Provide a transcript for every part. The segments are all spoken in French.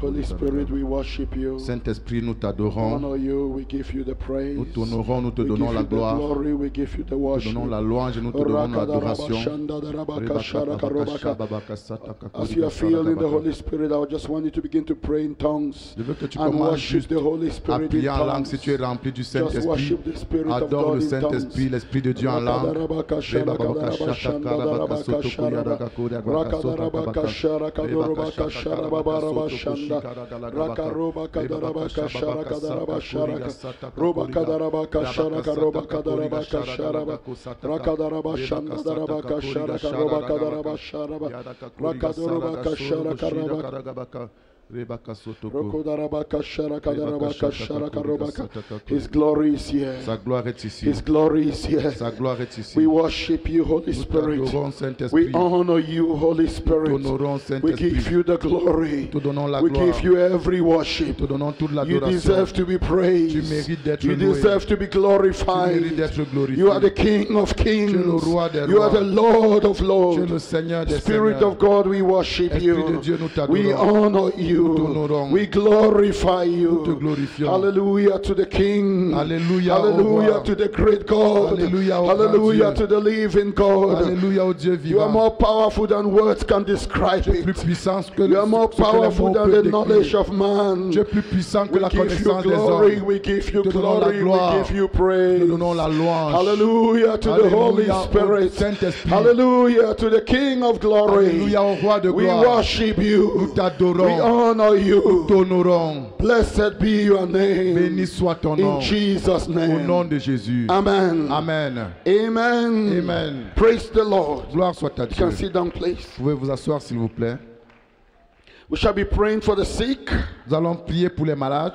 Holy Spirit, we worship you. Saint-Esprit, nous We t'adorons. honor you. We give you the praise. Nous t'honorons, nous te We donnons give la you the gloire. Nous glory. We give you the te worship. donnons la louange et nous te donnons l'adoration. As you are feeling the Holy Spirit, I just want you to begin to pray in tongues Je veux que tu and commences worship juste the Holy à Spirit in prier en langue si tongues. tu es rempli du Just Saint-Esprit. worship the Spirit of Adore God le in Saint-Esprit, tongues. l'Esprit de Dieu en langue. His glory is here. Sa gloire est ici. His glory is here. Sa gloire est ici. We worship you, Holy Nous Spirit. t'adorons, We Saint-Esprit. honor you, Holy Nous Spirit. t'honorons, We Saint-Esprit. give you the glory. Nous te donnons la We gloire. give you every worship. Nous te donnons toute You l'adoration. deserve to be praised. Tu mérites d'être You loué. deserve to be Tu mérites glorified. d'être glorifié. You are the King of Tu es le kings. roi des You are rois. the Lord of Tu es lords. le Seigneur des Spirit seigneurs. of God, we worship Esprit de you. Dieu, nous We t'adorons. honor Nous you. t'honorons. We glorify Nous te you. glorifions. Hallelujah to the King. Alléluia au Hallelujah roi. to the great God. Alléluia au grand Hallelujah Dieu. to the living God. Alléluia au Dieu You are vivant. more powerful than words can describe Tu es plus it. puissant que You are more ce que les powerful mots than peuvent the knowledge décrire. of man. Tu es plus puissant que We la give you connaissance des glory, hommes. we give you Te donnons la glory, we gloire. give you Te praise. donnons la louange. Hallelujah to the Alléluia Holy au Spirit. Saint-Esprit. Hallelujah to the King of glory. Alléluia au roi de We gloire. worship Nous you. t'adorons. We honor you. T'honorons. Blessed be your name. Béni soit ton nom. In Jesus' Au nom name. de Jésus. Amen. Amen. Amen. Amen. Praise the Lord. Gloire soit à You Dieu. can sit down, please. Vous pouvez vous asseoir s'il vous plaît. We shall be praying for the sick. Nous allons prier pour les malades.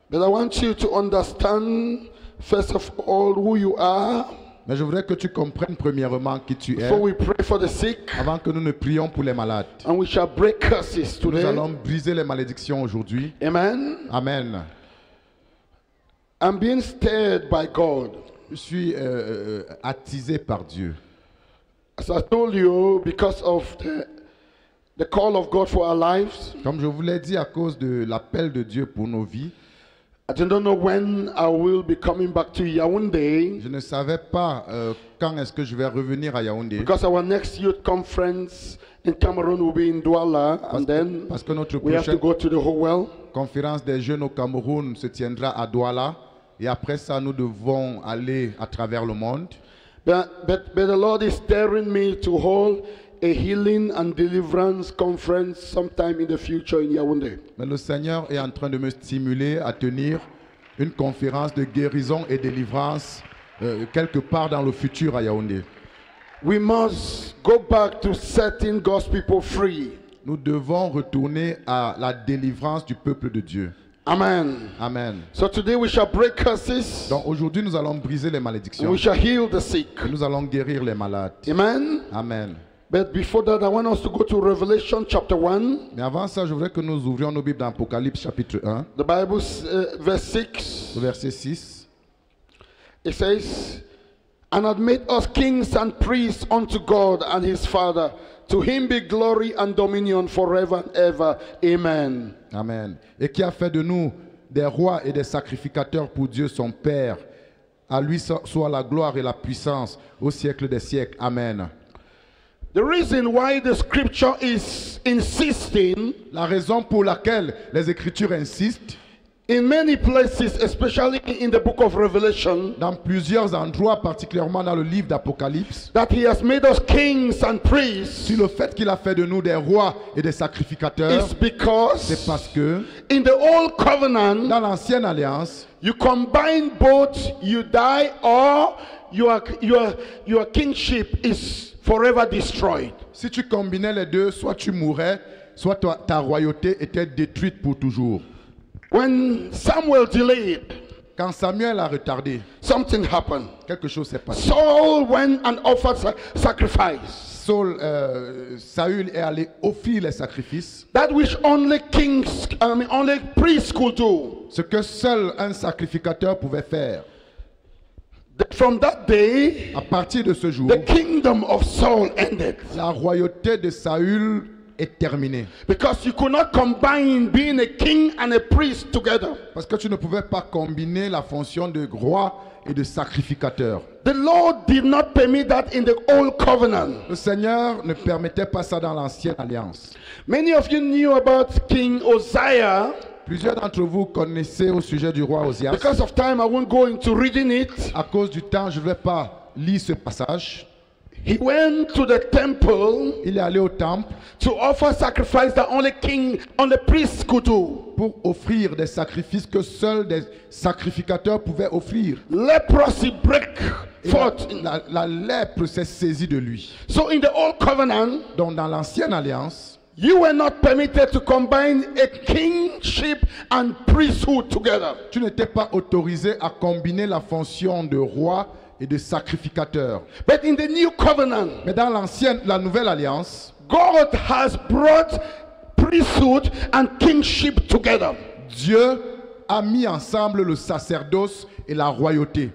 But I want you to understand, first of all, who you are Mais je voudrais que tu comprennes premièrement qui tu es before we pray for the sick. avant que nous ne prions pour les malades. And we shall break curses Nous today. allons briser les malédictions aujourd'hui. Amen. Amen. I'm being stirred by God. Je suis attisé par Dieu. As I told you, because of the call of God for our lives, Comme je vous l'ai dit, à cause de l'appel de Dieu pour nos vies, I don't know when I will be coming back to Yaoundé, je ne savais pas quand est-ce que je vais revenir à Yaoundé. because our next youth conference in Cameroon will be in Douala, and then Parce que notre we have to prochaine go to the Howell. conférence des jeunes au Cameroun se tiendra à Douala. Et après ça, nous devons aller à travers le monde. But the Lord is stirring me to hold a healing and deliverance conference sometime in the future in Yaoundé. Mais le Seigneur est en train de me stimuler à tenir une conférence de guérison et délivrance quelque part dans le futur à Yaoundé. We must go back to setting God's people free. Nous devons retourner à la délivrance du peuple de Dieu. Amen. Amen. So today we shall break curses. Donc aujourd'hui, nous allons briser les And malédictions. we shall heal the sick. Et nous allons guérir les malades. Amen. Amen. But before that, I want us to go to Revelation chapter 1. Mais avant ça, je voudrais que nous ouvrions nos Bibles dans Apocalypse chapitre 1, The Bible, verse 6. verset 6. It says, "And had made us kings and priests unto God and his Father. To him be glory and dominion forever and ever. Amen." Amen. Et qui a fait de nous des rois et des sacrificateurs pour Dieu son Père. À lui soit la gloire et la puissance au siècle des siècles. Amen. The reason why the scripture is insisting La raison pour laquelle les Écritures insistent, in many places, especially in the book of Revelation, dans plusieurs endroits, particulièrement dans le livre d'Apocalypse, that he has made us kings and priests, sur le fait qu'il a fait de nous des rois et des sacrificateurs, is c'est because parce que in the old covenant, dans l'ancienne alliance, you combine both, you die, or your kingship is forever destroyed. si tu combinais les deux, soit tu mourais, soit ta royauté était détruite pour toujours. When Samuel delayed, Quand Samuel a retardé, something happened. quelque chose s'est passé. Saul went and offered sacrifice. Saül est allé offrir les sacrifices. That which only only priests could do. Ce que seul un sacrificateur pouvait faire. From that day, À partir de ce jour, the kingdom kingdom of Saul ended. La royauté de Saül est terminée. Because you could not combine being a king and a priest together. Parce que tu ne pouvais pas combiner la fonction de roi et de sacrificateur. The Lord did not permit that in the old covenant. Le Seigneur ne permettait pas ça dans l'ancienne alliance. Many of you knew about King Uzziah. Plusieurs d'entre vous connaissaient au sujet du roi Osias. Because of time, I won't go into reading it. À cause du temps, je ne vais pas lire ce passage. He went to the temple Il est allé au temple to offer sacrifice that only priests could do. pour offrir des sacrifices que seuls des sacrificateurs pouvaient offrir. Leprosy break Et forth. la lèpre s'est saisie de lui. So in the old covenant, Donc dans l'ancienne alliance, you were not permitted to combine a kingship and priesthood together. tu n'étais pas autorisé à combiner la fonction de roi et de sacrificateur. But in the new covenant, Mais dans la nouvelle alliance, God has brought priesthood and kingship together. Dieu a mis ensemble le sacerdoce et la royauté.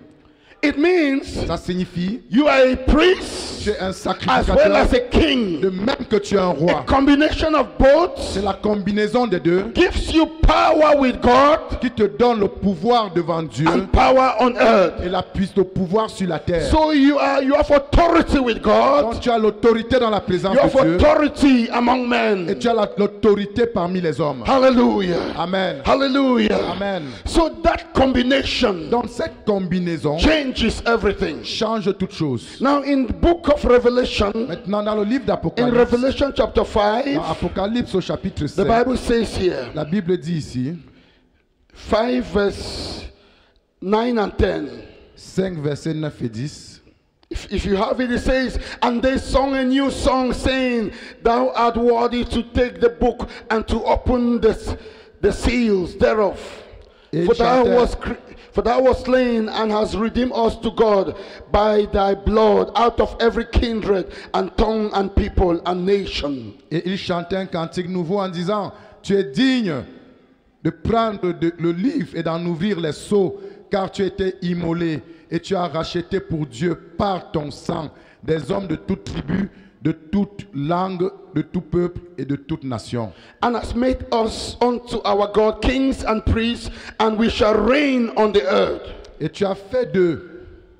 It means Ça signifie you are a priest tu es un as well sacrificateur, as a king. de même que tu es un A roi. combination of both C'est la combinaison des deux gives you power with God qui te donne le pouvoir devant Dieu and power on earth. et le pouvoir sur la terre. So you have authority with Donc God. tu as l'autorité dans la présence You have de Dieu authority among et men. tu as l'autorité parmi les hommes. Hallelujah. Amen. Hallelujah. Amen. So that combination Donc cette combinaison changes everything. change toute chose. Now in the book of Revelation, Maintenant dans le livre in d'Apocalypse, Revelation chapter 5, dans Apocalypse au chapitre the 5, Bible says here, la Bible dit ici, 5 verse 9 and 10. 5 versets 9 et 10, If you have it, it says, and they sung a new song saying, thou art worthy to take the book and to open the seals thereof. Et For il thou, chantait, for thou wast slain and hast redeemed us to God by thy blood out of every kindred and tongue and people and nation. et il chantait un cantique nouveau en disant, tu es digne de prendre le livre et d'en ouvrir les sceaux, car tu étais immolé et tu as racheté pour Dieu par ton sang des hommes de toute tribu, de toute langue, de tout peuple et de toute nation. And has made us unto our God kings and priests, and we shall reign on the earth. Et tu as fait d'eux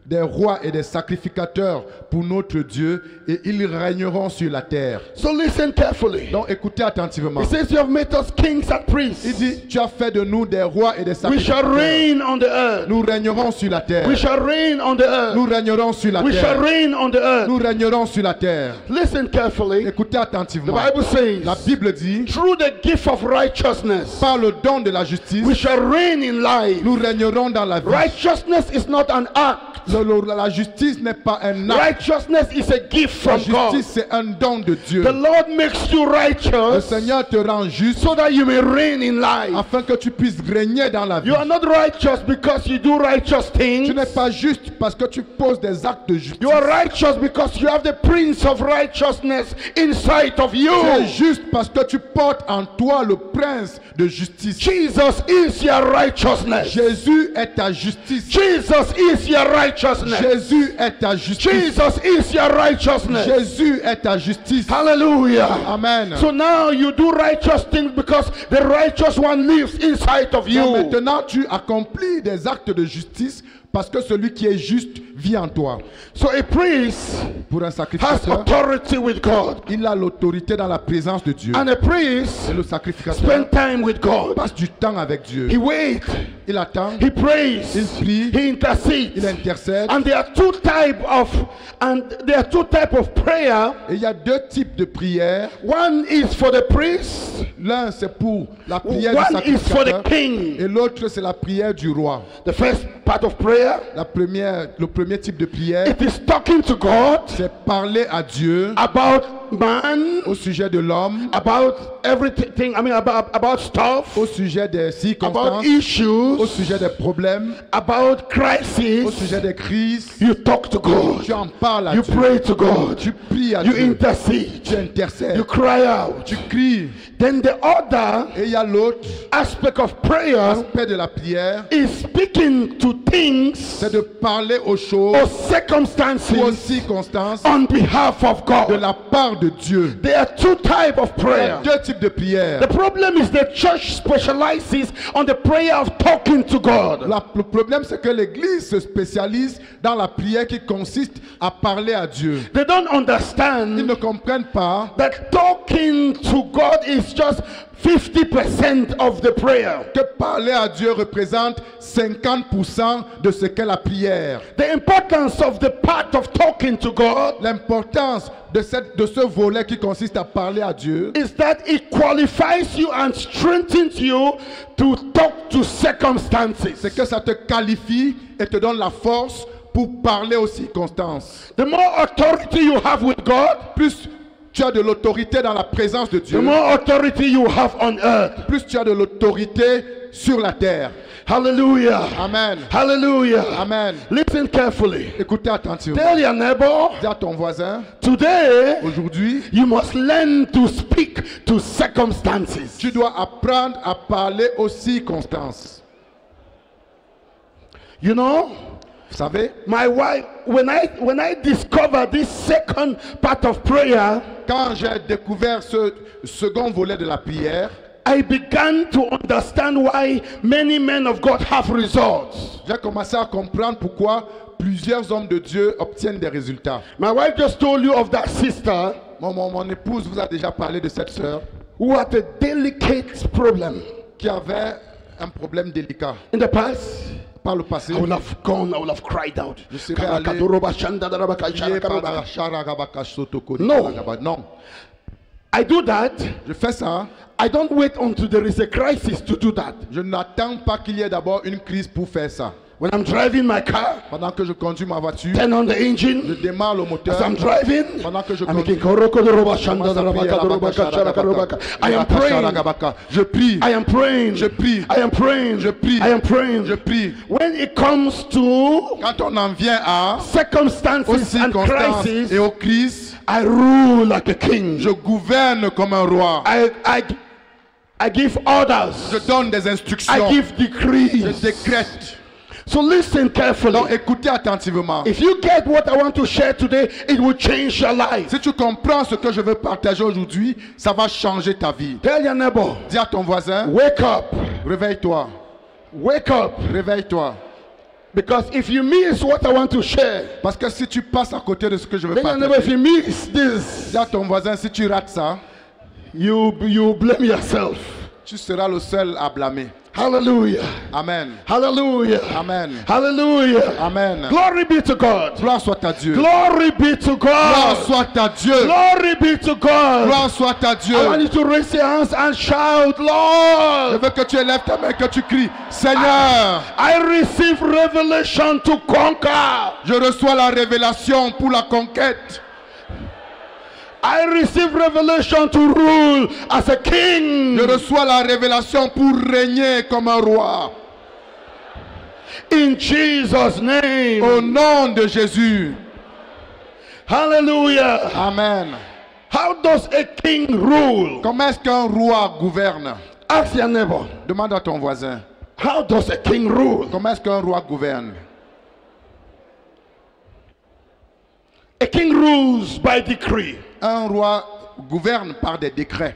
des rois et des sacrificateurs pour notre Dieu, et ils régneront sur la terre. So listen carefully. Donc écoutez attentivement. It says you have made us kings and Il priests. dit, tu as fait de nous des rois et des We shall sacrificateurs. reign on the earth. Nous régnerons sur la terre. We shall reign on the Nous earth. régnerons sur la We shall terre. reign on the earth. Nous régnerons sur la terre. Listen carefully. Écoutez The attentivement. Bible La says, Bible dit, through the gift of righteousness, par le don de la justice, we shall reign in life. nous régnerons dans la vie. Righteousness is not an act. La justice n'est pas un acte. Righteousness is a gift La from God. justice, c'est un don de Dieu. The Lord makes you Le righteous Seigneur te rend juste so that you may reign in life. afin que tu puisses régner dans la vie. You are not righteous because you do righteous Tu things. n'es pas juste parce que tu poses des actes de justice. You are righteous because you have the Prince of Righteousness inside of Tu es you. juste parce que tu portes en toi le prince de justice. Jesus is your righteousness. Jésus est ta justice. Jesus is your righteousness. Jésus est ta justice. Jesus is your righteousness. Jésus est ta justice. Hallelujah. Amen. So now you do righteous things because the righteous one lives inside of Donc you. maintenant, tu accomplis des actes de justice parce que celui qui est juste vit en toi. So a priest Pour un has sacrificateur, authority with God. il a l'autorité dans la présence de Dieu. And a priest Et le sacrificateur spend time with God. passe du temps avec Dieu. He waits. Il attend, He prays. il prie, He intercedes. il intercède. And there are two type of prayer. Et il y a deux types de prières. One is for the priest. L'un, c'est pour la prière du One is for the sacrificateur. king. Et l'autre, c'est la prière du roi. The first part of prayer, Le premier type de prière, it is talking to God c'est parler à Dieu about man, au sujet de l'homme, about everything. I mean, about stuff, au sujet des about circonstances, au issues, sujet des problèmes, about au crisis. sujet des crises. You talk to God. Tu en parles à You Dieu. pray to God. Tu pries à You Dieu. intercede. Tu intercèdes. You cry out. Tu cries. Then the other Et il y a l'autre aspect of prayer aspect de la prière, is speaking to things c'est de parler aux choses, or aux circumstances circonstances, on behalf of de God. la part de Dieu. There are two types of Il y a prayer. deux types de prières. The problem is the church specializes on the prayer of talking to God. Le problème, c'est que l'Église se spécialise dans la prière qui consiste à parler à Dieu. They don't Ils understand ne comprennent pas that talking to God is just 50% of the prayer. que parler à Dieu représente 50% de ce qu'est la prière. The importance of the part of talking to God L'importance de ce volet qui consiste à parler à Dieu, is that it qualifies you and strengthens you to talk to circumstances. c'est que ça te qualifie et te donne la force pour parler aux circonstances. The more authority you have with God, Plus tu as de l'autorité dans la présence de the Dieu, more authority you have on earth. plus tu as de l'autorité sur la terre. Hallelujah. Amen. Hallelujah. Amen. Listen carefully. Écoutez attentivement. Tell your neighbor, Dis à ton voisin, today aujourd'hui, you must learn to speak to circumstances. tu dois apprendre à parler aux circonstances. You know, Vous savez, my wife, when I discovered this second part of prayer, quand j'ai découvert ce second volet de la prière, I began to understand why many men of God have results. j'ai commencé à comprendre pourquoi plusieurs hommes de Dieu obtiennent des résultats. My wife just told you of that sister Mon épouse vous a déjà parlé de cette sœur who had a delicate problem qui avait un problème délicat. in the past. Par le passé, I would have gone, I would have cried out. je serais allé prier par la Non, I do that. je fais ça. I don't wait until there is a crisis to do that. Je n'attends pas qu'il y ait d'abord une crise pour faire ça. When I'm driving my car, Pendant que je conduis ma voiture, turn on the je engine. démarre le moteur. As I'm driving, Pendant que je I'm making conduis, I am praying. je prie. I am praying. Je prie. I am praying. Je prie. I am praying. Je prie. When it comes to Quand on en vient aux circumstances and circonstances crises, et aux crises, I rule like a king. je gouverne comme un roi. I give orders. Je donne des I instructions. give Je decrees. décrète. So listen carefully. Donc écoutez attentivement. If you get what I want to share today, it will change your life. Si tu comprends ce que je veux partager aujourd'hui, ça va changer ta vie. Tell your neighbor, Dis à ton voisin, wake up. réveille-toi. Wake up. Réveille-toi. Because if you miss what I want to share, Parce que si tu passes à côté de ce que je veux then your neighbor, if partager, you miss this, dis à ton voisin, si tu rates ça, you blame yourself. tu seras le seul à blâmer. Hallelujah. Amen. Hallelujah. Amen. Hallelujah. Amen. Glory be to God. Gloire soit à Dieu. Glory be to Gloire God. soit à Dieu. Glory be to God. Gloire soit à Dieu. I want you to raise your hands and shout, Je Lord, veux que tu élèves ta main, que tu cries, Seigneur, I receive revelation to conquer. je reçois la révélation pour la conquête. I receive revelation to rule as a king. Je reçois la révélation pour régner comme un roi. In Jesus' name. Au nom de Jésus. Hallelujah. Amen. How does a king rule? Comment est-ce qu'un roi gouverne? Ask your neighbor. Demande à ton voisin. How does a king rule? Comment est-ce qu'un roi gouverne? A king rules by decree. Un roi gouverne par des décrets.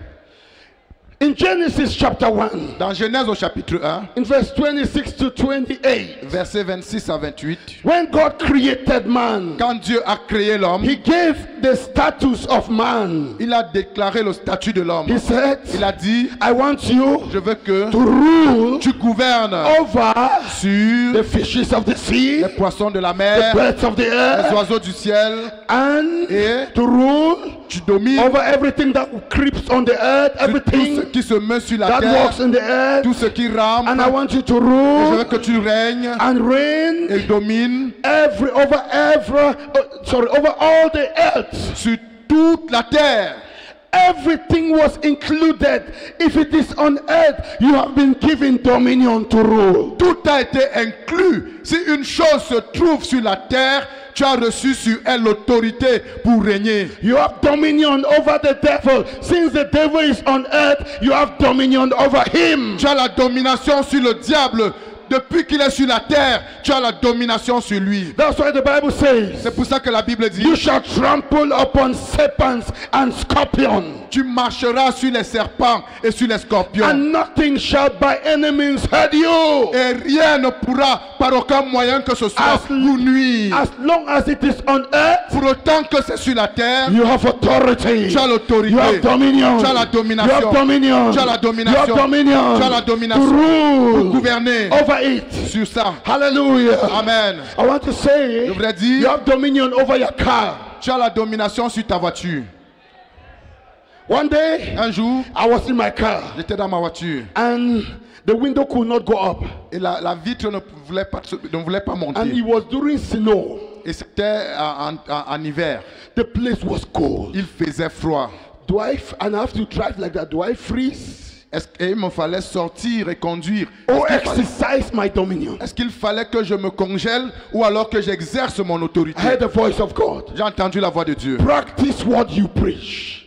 In Genesis chapter 1, Dans Genèse au chapitre 1, in verse 26 to 28, versets 26 à 28, when God created man, quand Dieu a créé l'homme, he gave the status of man. il a déclaré le statut de l'homme. He said, Il a dit, I want you je veux que to rule tu gouvernes over sur the fishes of the sea, les poissons de la the mer, birds of the les air, oiseaux du ciel, and et to rule tu domines over everything that creeps on the earth, sur tout ce everything qui se meut sur la that terre, walks in the earth. tout ce qui rampe. And I want you to Et je rule veux que tu règnes and reign et domines over all the earth. sur toute la terre. Everything was included. If it is on earth, you have been given dominion to rule. Tout a été inclus. Si une chose se trouve sur la terre, tu as reçu sur elle l'autorité pour régner. You have dominion over the devil. Since the devil is on earth, you have dominion over him. Tu as la domination sur le diable. Depuis qu'il est sur la terre, tu as la domination sur lui. That's why the Bible says, C'est pour ça que la Bible dit, you shall trample upon serpents and scorpions, tu marcheras sur les serpents et sur les scorpions. and nothing shall by any means hurt you. Et rien ne pourra, par aucun moyen que ce soit, As- vous nuire. As long as it is on earth, Pour autant que c'est sur la terre, you have authority. tu as l'autorité. You have dominion. Tu as la You have domination. dominion. Tu as la domination. You have dominion. Tu as la To domination. Pour rule gouverner over it. sur ça. Hallelujah. Amen. I want to say, Je voudrais you dire, have dominion over your car. tu as la domination sur ta voiture. One day, Un jour, I was in my car j'étais dans ma voiture and the window could not go up. et la vitre ne voulait pas And monter. it was during snow. Et c'était en hiver. The place was cold. Il faisait froid. And I have to drive like that. Do I freeze? Et il me fallait sortir et conduire. Or exercise my dominion? Est-ce qu'il fallait que je me congèle ou alors que j'exerce mon autorité? I heard the voice of God. J'ai entendu la voix de Dieu. Practice what you preach.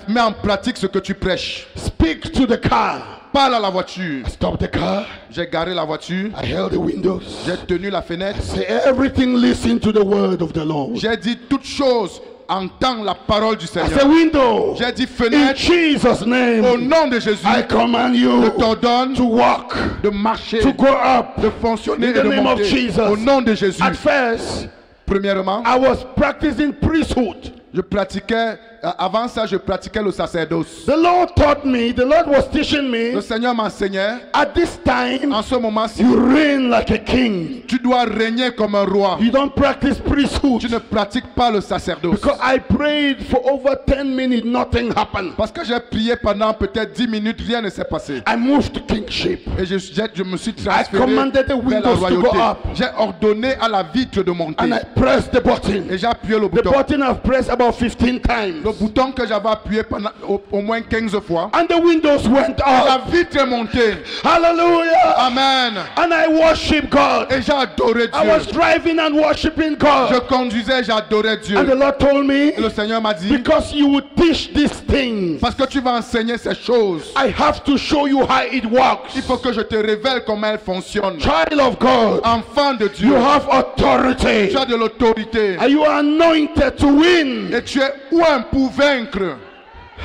Mets en pratique ce que tu prêches. Speak to the car. Parle à la voiture. I stopped the car. J'ai garé la voiture. I held the windows. J'ai tenu la fenêtre. Say everything, listen to the word of the Lord. J'ai dit toutes choses. Entends la parole du I Seigneur. say window. J'ai dit In fenêtre. Jesus' name, Au nom de Jésus, I command je you t'ordonne to walk, de marcher, to go up. de fonctionner In et the de name of monter. Jesus. Au nom de Jésus. At first, Premièrement, I was practicing priesthood. je pratiquais, avant ça, je pratiquais le sacerdoce. The Lord taught me, the Lord was teaching me, Le Seigneur m'enseignait, at this time, en ce moment-ci, you reign like a king. tu dois régner comme un roi. You don't practice priesthood. Tu ne pratiques pas le sacerdoce. Because I prayed for over 10 minutes, nothing happened. Parce que j'ai prié pendant peut-être 10 minutes, rien ne s'est passé. I moved to kingship. Et je me suis transféré commanded the vers la windows to royauté. go up. J'ai ordonné à la vitre de monter. And I pressed the button. Et j'ai appuyé le The bouton. button I've pressed about 15 times. Le bouton que j'avais appuyé pendant au moins 15 fois. And the windows went La up. vitre est montée. Hallelujah. Amen. And I worship God. Et j'ai adoré I was Dieu. driving and worshiping Je God. conduisais, j'adorais Dieu. And the Lord told me, Et le Seigneur m'a dit, because you would teach these things, parce que tu vas enseigner ces choses, I have to show you how it works. il faut que je te révèle comment elles fonctionnent. Child of God, Enfant de Dieu, you have authority. tu as de l'autorité. Are you anointed to win? Et tu es ouin pour vaincre.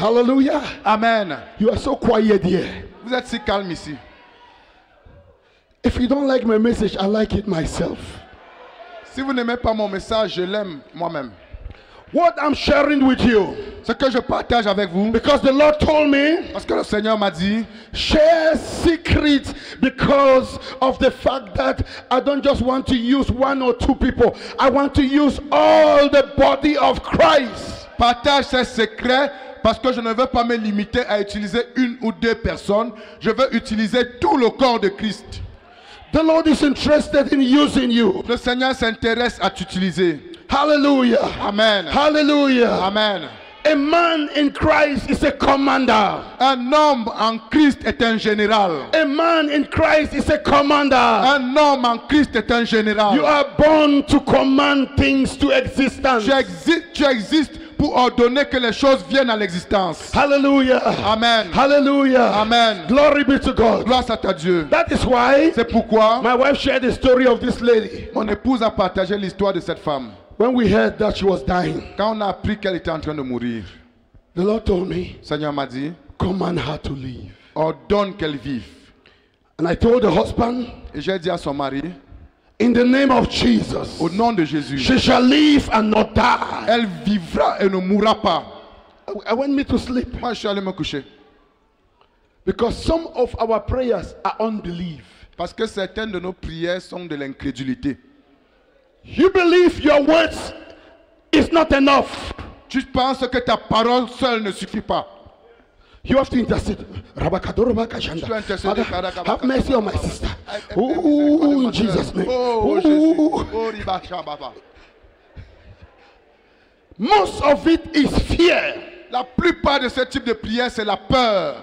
Hallelujah. Amen. You are so quiet here. Vous êtes si calme ici. If you don't like my message, I like it myself. Si vous n'aimez pas mon message, je l'aime moi-même. What I'm sharing with you, Ce que je partage avec vous, because the Lord told me, parce que le Seigneur m'a dit, share secrets, because of the fact that I don't just want to use one or two people. I want to use all the body of Christ. partage ces secrets parce que je ne veux pas me limiter à utiliser une ou deux personnes. Je veux utiliser tout le corps de Christ. The Lord is interested in using you. Le Seigneur s'intéresse à t'utiliser. Hallelujah. Amen. Hallelujah. Amen. A man in Christ is a commander. Un homme en Christ est un général. A man in Christ is a commander. Un homme en Christ est un général. You are born to command things to existence. Tu existes pour ordonner que les choses viennent à l'existence. Hallelujah. Amen. Hallelujah. Amen. Glory be to God. Gloire à ta Dieu. That is why C'est pourquoi my wife shared the story of this lady. mon épouse a partagé l'histoire de cette femme. When we heard that she was dying, Quand on a appris qu'elle était en train de mourir, the Lord told me, le Seigneur m'a dit, command her to leave. ordonne qu'elle vive. And I told the husband, Et j'ai dit à son mari, in the name of Jesus, au nom de Jésus, she shall live and not die. elle vivra et ne mourra pas. I went me to sleep Moi, je suis allé me coucher. because some of our prayers are unbelief. Parce que certaines de nos prières sont de l'incrédulité. You believe your words is not enough. Tu penses que ta parole seule ne suffit pas. You have to intercede. Father, have mercy on my sister. Oh, in Jesus' name. Oh, Jésus. Ooh. Oh, Ribacha, Baba. Most of it is fear. La plupart de ce type de prière, c'est la peur.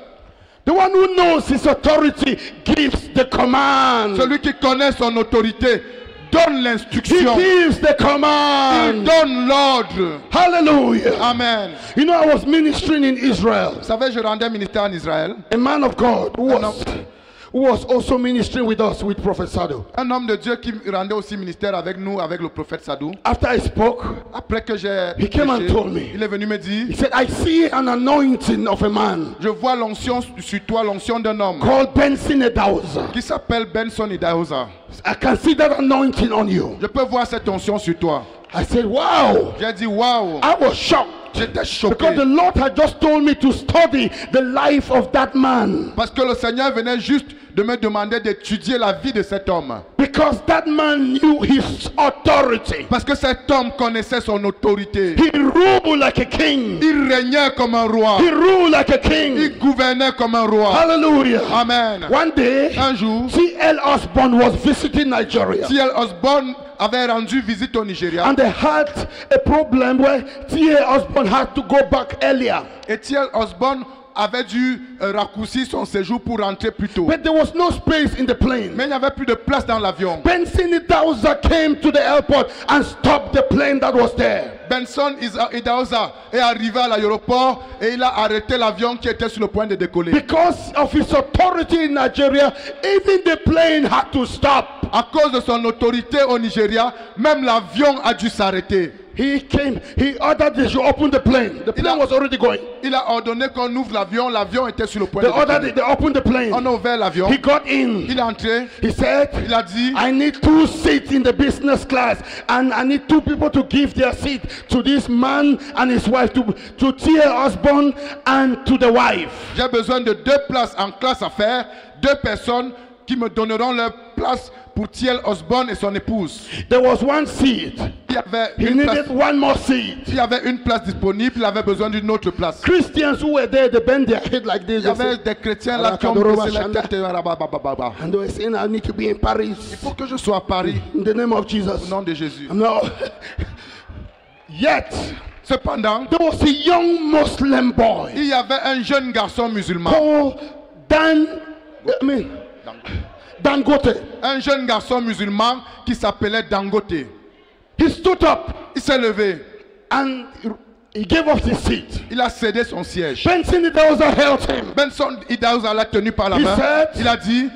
The one who knows his authority gives the command. Celui qui connaît son autorité donne He l'instruction. gives the Il command. donne l'ordre. Hallelujah. Amen. You know, I was ministering in Israel. Vous savez, je rendais ministère en Israël. A man of God who was also ministering with us, with Prophet Sado. Un homme de Dieu qui rendait aussi ministère avec nous, avec le prophète Sadou. After I spoke, Après que j'ai he came and prêché, told me. il est venu me He dire, said, I see an anointing of a man je vois l'onction sur toi, l'onction d'un homme called Benson Edauza. qui s'appelle Benson Idahosa. I can see that anointing on you. Je peux voir cette onction sur toi. I said, wow. J'ai dit, waouh, I was shocked. j'étais Because choqué. the Lord had just told me to study the life of that man. Parce que le Seigneur venait juste de me demander d'étudier la vie de cet homme. Because that man knew his authority. Parce que cet homme connaissait son autorité. He ruled like a king. Il régnait comme un roi. He ruled like a Il king. gouvernait comme un roi. Hallelujah. Amen. One day, Un jour, T.L. Osborne was visiting Nigeria. T.L. Osborne avait rendu visite au Nigeria. And they had a problem where T.L. Osborne had to go back earlier. Et T.L. Osborne avait dû raccourcir son séjour pour rentrer plus tôt. But there was no space in the plane. Mais il n'y avait plus de place dans l'avion. Benson Idahosa came to the airport and stopped the plane that was there. Benson Idahosa est arrivé à l'aéroport et il a arrêté l'avion qui était sur le point de décoller. Because of his authority in Nigeria, even the plane had to stop. À cause de son autorité au Nigeria, même l'avion a dû s'arrêter. He came, he ordered they should open the plane. The plane was already going. Il a ordonné qu'on ouvre l'avion, l'avion était sur le point They de ordered décoller. it, they opened the plane. On a ouvert l'avion, He got in. il est entré, He said, il a dit, I need 2 seats in the business class, and I need 2 people to give their seat to this man and his wife, to T.L. Osborne and to the wife. j'ai besoin de 2 places en classe à faire, 2 personnes qui me donneront leur place pour T.L. Osborne et son épouse. There was 1 seat. Il y avait He une place, needed 1 more seat. il y avait une place disponible, il avait besoin d'une autre place. Christians who were there, they bent their head like this. Il y They avait said, des chrétiens là qui ont baissé la tête. Il and they were saying, I need to be in Paris faut que je sois à Paris in the name of au Jesus. nom de Jésus. No. Yet, Cependant, there was a young Muslim boy il y avait un jeune garçon musulman, called Dangote. un jeune garçon musulman qui s'appelait Dangote. He stood up Il s'est levé, and he gave up his seat. il a cédé son siège. Benson Idahosa held him. Benson Idahosa l'a tenu par la He main. said, Il a dit,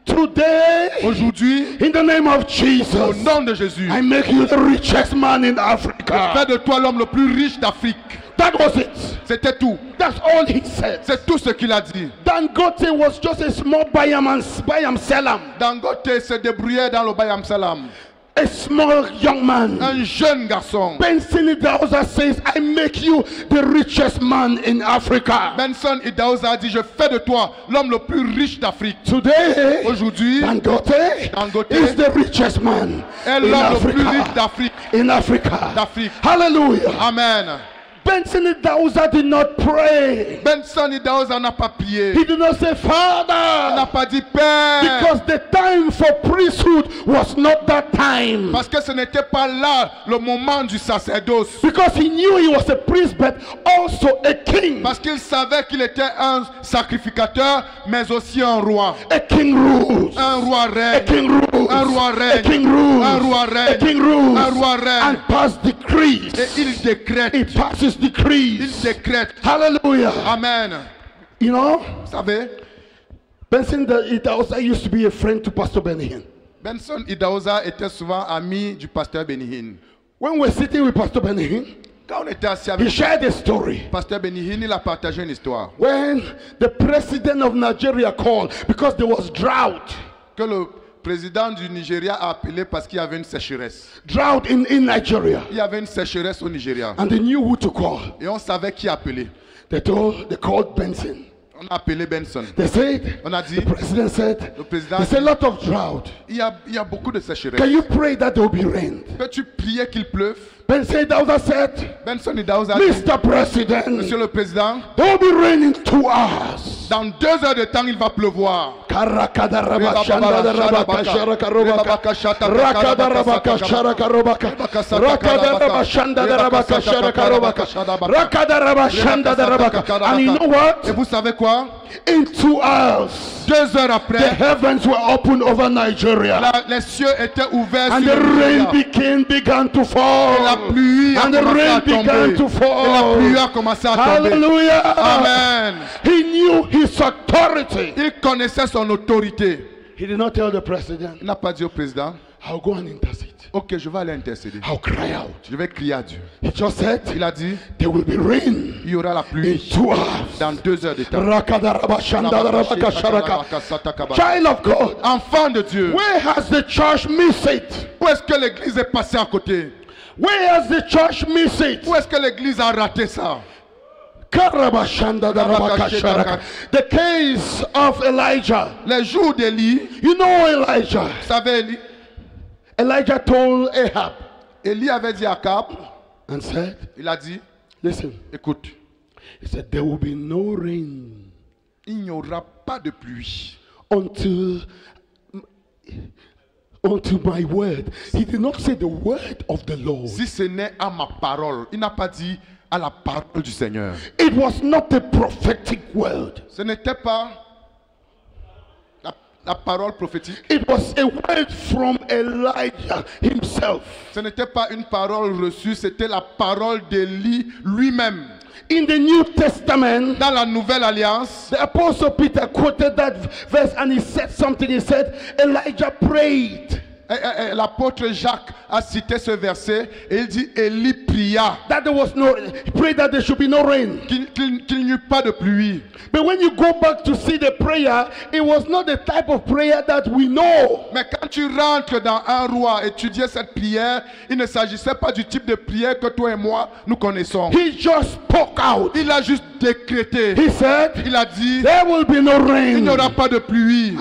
Today, aujourd'hui, in the name of au Jesus, nom de Jésus, I make you the richest man in Africa. fais de toi l'homme le plus riche d'Afrique. That was it. C'était tout. That's all he said. C'est tout ce qu'il a dit. Dangote was just a small Bayam Salam, Dangote se débrouillait dans le Bayam Salam. a small young man. Un jeune garçon. Benson Idahosa says, I make you the richest man in Africa. Benson Idahosa a dit, je fais de toi l'homme le plus riche d'Afrique. Today, Aujourd'hui, Dangote is the richest man est in l'homme le plus riche Africa. d'Afrique. In Africa. D'Afrique. Hallelujah. Amen. Benson Idahosa did not pray. Benson Idahosa n'a pas prié. He did not say, Il n'a Father, pas dit Père. because the time for priesthood was not that time. Parce que ce n'était pas là le moment du sacerdoce. Because he knew he was a priest, but also a king. Parce qu'il savait qu'il était un sacrificateur, mais aussi un roi. A king rules. Un roi A règne. king rules. Un roi A règne. king rules. Un roi A règne. king rules. Un roi règne. And pass decrees. Et il décrète. He passes Il decrees. décrète. Hallelujah. Amen. You know, Vous savez, Benson Idahosa used to be a friend to Pastor Benihin. Benson Idahosa était souvent ami du pasteur Benihin. When we're sitting with Pastor Benihin, Quand on était assis he avec shared a story. pasteur Benihin, il a partagé une histoire. When the president of Nigeria called because there was drought. Que le président du Nigeria a appelé parce qu'il y avait une sécheresse. Drought in Nigeria. Il y avait une sécheresse au Nigeria. And they knew who to call. Et on savait qui appeler. They called Benson. On a appelé Benson. They said, On a dit, the president said, le président there's a lot of drought. il y a beaucoup de sécheresse. Can you pray that there will be rain? Peux-tu prier qu'il pleuve? Benson Idahosa said, Benson Idahosa a dit, Mr. President, Monsieur le Président, there will be rain in 2 hours. dans 2 heures de temps, il va pleuvoir. And you know what? Et vous savez quoi? In 2 hours, 2 heures the après, heavens were opened over Nigeria. les cieux étaient ouverts And sur the le rain Nigeria. began to fall. Et la pluie a And the commencé à rain began tomber. to Et la pluie a fall. commencé à tomber. Hallelujah. Amen. He knew his authority authority. Il connaissait son autorité. He did not tell the president, Il n'a pas dit au président, I'll go and intercede. ok, je vais aller intercéder. I'll cry out. Je vais crier à Dieu. He just said, Il a dit, there will be rain il y aura la in pluie 2 hours. dans 2 heures de temps. Child of God, Enfant de Dieu, where has the church missed it? où est-ce que l'église est passée à côté? Where has the church missed it? Où est-ce que l'église a raté ça? The case of Elijah. Les jours d'Élie, You know Elijah. vous savez, Elijah told Ahab Élie avait dit à Akab, and said, il a dit, listen, écoute, he said, there will be no rain il n'y aura pas de pluie until my word. He did not say the word of the Lord. si ce n'est à ma parole. Il n'a pas dit à la parole du Seigneur. It was not a prophetic word. Ce n'était pas la parole prophétique. It was a word from Elijah himself. Ce n'était pas une parole reçue, c'était la parole d'Élie lui-même. In the New Testament, Dans la Nouvelle Alliance, the Apostle Peter quoted that verse and he said something. He said, Elijah prayed l'apôtre Jacques a cité ce verset et il dit Élie pria that there was no, he prayed that there should be no rain. qu'il n'y eut pas de pluie. But when you go back to see the prayer, it was not the type of prayer that we know. Mais quand tu rentres dans un roi étudier cette prière, il ne s'agissait pas du type de prière que toi et moi nous connaissons. He just spoke out. Il a juste décrété. He said, Il a dit there will be no il n'y rain aura pas de pluie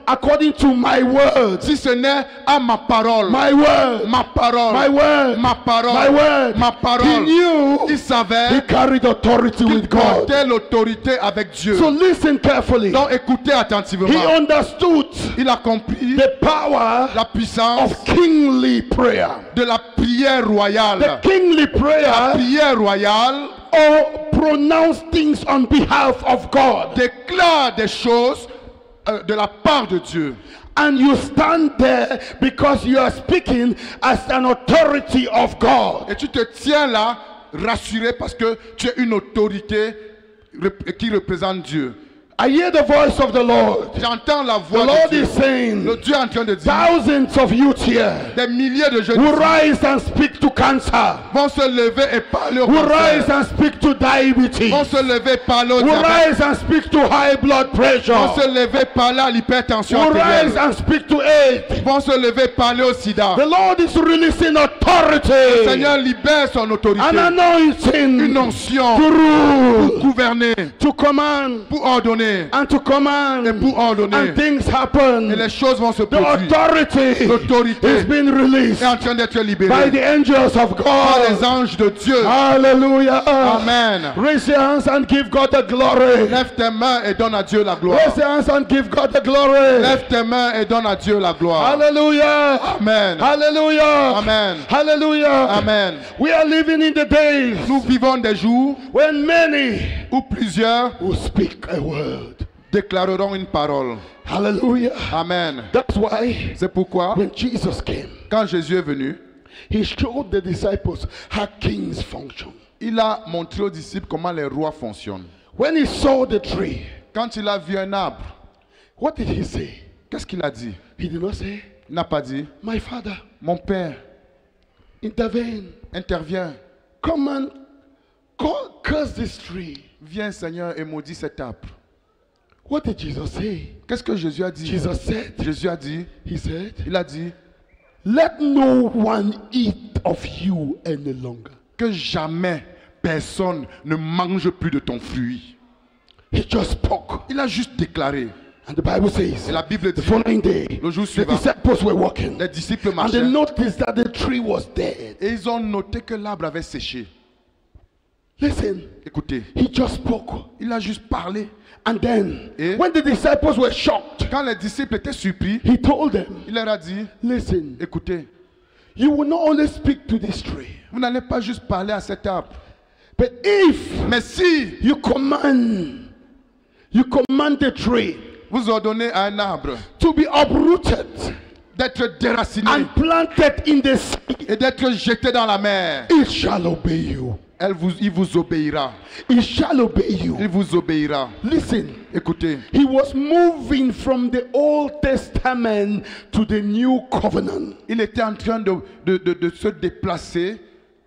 according to my word. si ce n'est à ma parole. My word. Ma parole. My word. Ma parole. My word. Ma He parole. knew Il savait he carried authority qu'il with God. portait l'autorité avec Dieu. So listen carefully. Donc écoutez attentivement. He understood Il a compris the power la puissance of kingly prayer. de la prière royale. The kingly prayer Prière royale or pronounce things on behalf of God. déclare des choses de la part de Dieu. And you stand there because you are speaking as an authority of God. Et tu te tiens là rassuré parce que tu es une autorité qui représente Dieu. I hear the voice of the Lord. J'entends la The voix Lord de Dieu. is saying, Le Dieu est en train de dire, thousands of youth here des milliers de jeunes will ici rise and speak to cancer, vont se lever et parler au will rise cancer, and speak to diabetes, vont se lever et parler au will diabète, rise and speak to high blood vont pressure, se lever et parler à l'hypertension will rise artérielle, and speak to AIDS. vont se lever et parler au sida. The Lord is releasing Le authority, Seigneur libère son autorité, an anointing une onction to rule, pour gouverner, to command, pour ordonner and to command, et pour ordonner. and things Et happen. les choses vont se The produire. authority L'autorité is being released est en train d'être by libérée the angels of par les God. anges de Dieu. Hallelujah. Amen. Raise your hands and give God the glory. Lève tes mains et donne à Dieu la gloire. Raise your hands and give God the glory. Lève tes mains et donne à Dieu la gloire. Hallelujah. Amen. Hallelujah. Amen. Hallelujah. Amen. We are living in the days Nous vivons des jours when many où plusieurs will speak a word. déclareront une parole. Hallelujah. Amen. That's why C'est pourquoi, when Jesus came, quand Jésus est venu, he showed the disciples how kings function. il a montré aux disciples comment les rois fonctionnent. When he saw the tree, Quand il a vu un arbre, what did he say? qu'est-ce qu'il a dit? He did not say, Il n'a pas dit, my father, mon Père, intervene. interviens. Come and curse this tree. Viens Seigneur et maudis cet arbre. What did Jesus say? Qu'est-ce que Jésus a dit? Jesus said, Jésus a dit, he said, il a dit, let no one eat of you any longer. que jamais personne ne mange plus de ton fruit. He just spoke. Il a juste déclaré. And the Bible says, Et la Bible the dit, following day, le jour the suivant, disciples were walking. les disciples And they marchaient noticed that the tree was dead. et ils ont noté que l'arbre avait séché. Listen, Écoutez, he just spoke. il a juste parlé. And then, Et when the disciples were shocked, quand les disciples étaient surpris, he told them, il leur a dit, listen, écoutez, you will not only speak to this tree, vous n'allez pas juste parler à cet arbre, but if mais si you command the tree vous ordonnez à un arbre to be uprooted, d'être déraciné and planted in the sea, et d'être jeté dans la mer, it shall obey you. il vous obéira. It shall obey you. Il vous obéira. Listen, Écoutez, he was moving from the Old Testament to the New Covenant. il était en train de se déplacer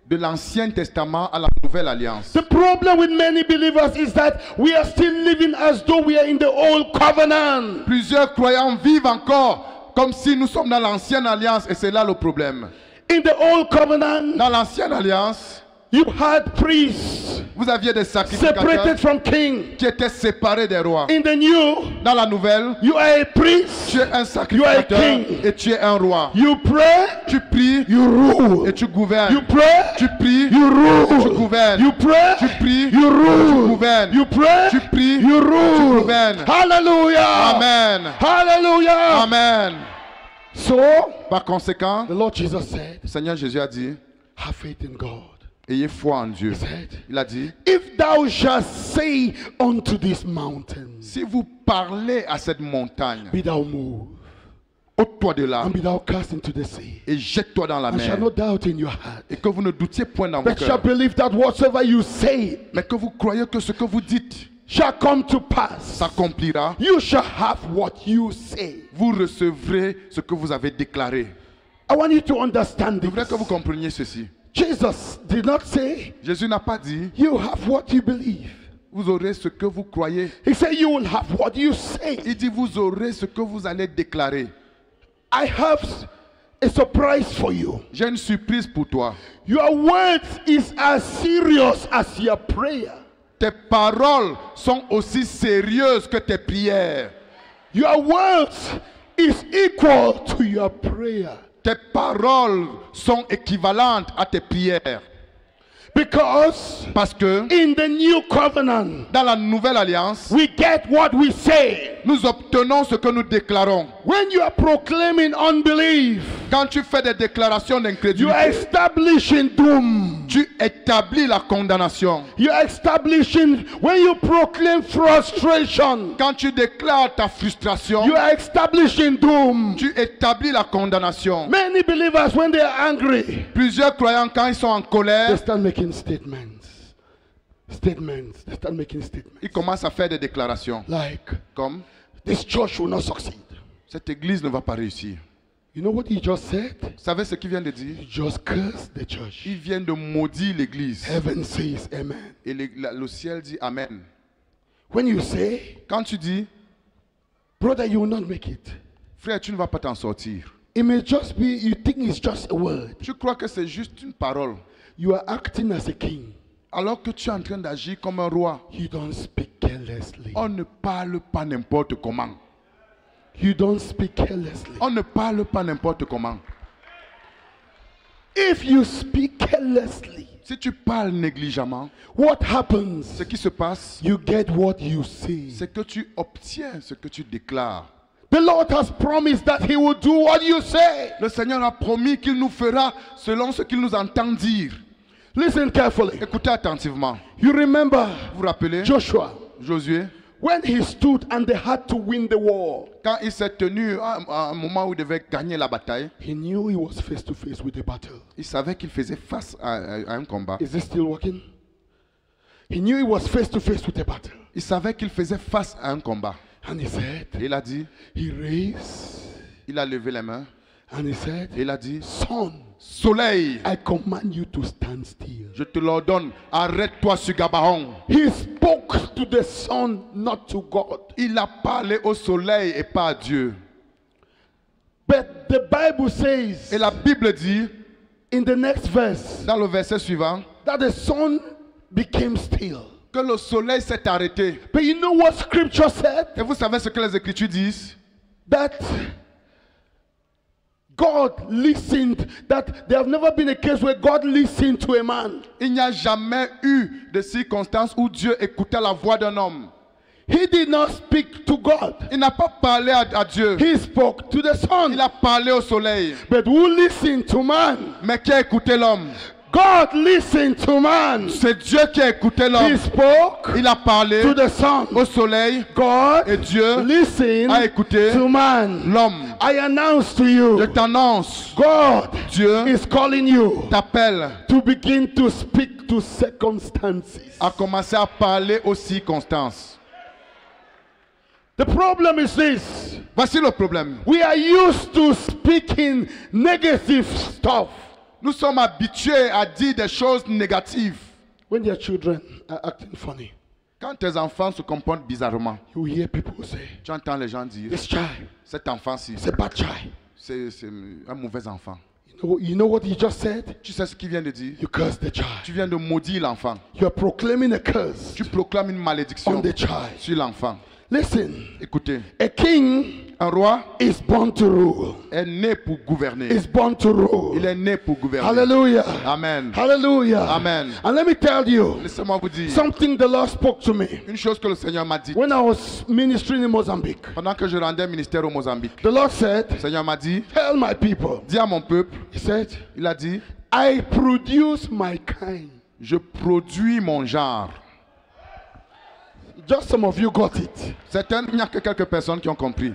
de l'Ancien Testament à la Nouvelle Alliance. The problem with many believers is that we are still living as though we are in the Old Covenant. Plusieurs croyants vivent encore comme si nous sommes dans l'Ancienne Alliance, et c'est là le problème. In the Old Covenant, Dans l'Ancienne Alliance, you had priests vous aviez des separated sacrificateurs from king. qui étaient séparés des rois. In the New, Dans la Nouvelle, you are a priest. tu es un sacrificateur king. et tu es un roi. You pray, Tu pries you rule. et tu gouvernes. You pray, Tu pries, you rule. tu gouvernes. You pray, Tu pries, you rule. tu gouvernes. You pray, Tu pries, you rule. tu gouvernes. Hallelujah. Amen. Hallelujah. Amen. So, Par conséquent, the Lord Jesus said, le Seigneur Jésus a dit, have faith in God. ayez foi en Dieu. He said, Il a dit, if thou shalt say unto this mountain, si vous parlez à cette montagne, be thou moved, ôte-toi de là and be thou cast into the sea, et jette-toi dans la and shall mer. not doubt in your heart, Et que vous ne doutiez point dans vos but shall cœurs, believe that whatsoever you say mais que vous croyez que ce que vous dites shall come to pass. s'accomplira. You shall have what you say. Vous recevrez ce que vous avez déclaré. I want you to understand Je voudrais this. que vous compreniez ceci. Jesus did not say, Jésus n'a pas dit, you have what you believe. vous aurez ce que vous croyez. He said, you will have what you say. Il dit, vous aurez ce que vous allez déclarer. I have a surprise for you. J'ai une surprise pour toi. Your words is as serious as your prayer. Tes paroles sont aussi sérieuses que tes prières. Your words is equal to your prayer. Tes paroles sont équivalentes à tes prières. Because Parce que in the new covenant, dans la nouvelle alliance, we get what we say. nous obtenons ce que nous déclarons. When you are proclaiming unbelief, Quand tu fais des déclarations you are d'incrédulité, establishing doom. tu établis la condamnation. You are establishing, when you proclaim frustration, Quand tu déclares ta frustration, you are establishing doom. tu établis la condamnation. Many believers, when they are angry, Plusieurs croyants, quand ils sont en they colère, start making statements. They start making statements. ils commencent à faire des déclarations. Like, Comme, this church will not succeed. cette église ne va pas réussir. You know what he just said? Vous savez ce qu'il vient de dire? He just cursed the church. Il vient de maudire l'église. Heaven says amen. Et le ciel dit Amen. When you say, Quand tu dis, brother, you will not make it, frère, tu ne vas pas t'en sortir. it may just be, you think it's just a word. Tu crois que c'est juste une parole. You are acting as a king. Alors que tu es en train d'agir comme un roi. You don't speak carelessly. On ne parle pas n'importe comment. You don't speak carelessly. On ne parle pas n'importe comment. If you speak carelessly, Si tu parles négligemment, what happens? ce qui se passe, You get what you say. c'est que tu obtiens ce que tu déclares. The Lord has promised that He will do what you say. Le Seigneur a promis qu'il nous fera selon ce qu'il nous entend dire. Listen carefully. Écoutez attentivement. You remember Vous vous rappelez, Joshua, Josué, when he stood and they had to win the war, quand il s'est tenu à un moment où il devait gagner la bataille, he knew he was face to face with the battle. il savait qu'il faisait face à un combat. Is this still working? He knew he was face to face with the battle. Il savait qu'il faisait face à un combat. And he said, Et il a dit, he raised, il a levé les mains, and he said, et il a dit, Son, Soleil, I command you to stand still. je te l'ordonne, arrête-toi sur Gabaon. He spoke to the sun, not to God. Il a parlé au soleil et pas à Dieu. But the Bible says Et la Bible dit, in the next verse dans le verset suivant, that the sun became still. que le soleil s'est arrêté. But you know what scripture said? Et vous savez ce que les Écritures disent? That God listened, that there have never been a case where God listened to a man. Il n'y a jamais eu de circonstance où Dieu écoutait la voix d'un homme. He did not speak to God. Il n'a pas parlé à Dieu. He spoke to the sun. Il a parlé au soleil. But who listened to man? Mais qui a écouté l'homme? God listened to man. C'est Dieu qui a écouté He l'homme. spoke Il a parlé to the sun. au soleil God et Dieu listened a écouté to man. l'homme. I announce to Je you, t'annonce, God Dieu is calling you t'appelle to begin to speak to circumstances. à commencer à parler aux circonstances. The problem is this. Voici le problème. We are used to speaking negative stuff. Nous sommes habitués à dire des choses négatives. When their children are acting funny, Quand tes enfants se comportent bizarrement, you hear people say, tu entends les gens dire, this child, cet enfant-ci, it's a bad child. c'est un mauvais enfant. You know what he just said? Tu sais ce qu'il vient de dire? You curse the Tu child. viens de maudire l'enfant. You are proclaiming a curse Tu proclames une malédiction on the child. sur l'enfant. Listen, Écoutez, a king un roi is born to rule. est né pour gouverner. Is born to rule. Il est né pour gouverner. Hallelujah. Amen. Hallelujah. Amen. And let me tell you Laissez-moi vous dire something the Lord spoke to me une chose que le Seigneur m'a dit. when I was ministering in Mozambique. Pendant que je rendais ministère au Mozambique, The Lord said, le Seigneur m'a dit, tell my people. dis à mon peuple, He said, il a dit, I produce my kind. je produis mon genre. Just some of you got it. Il n'y a que quelques personnes qui ont compris.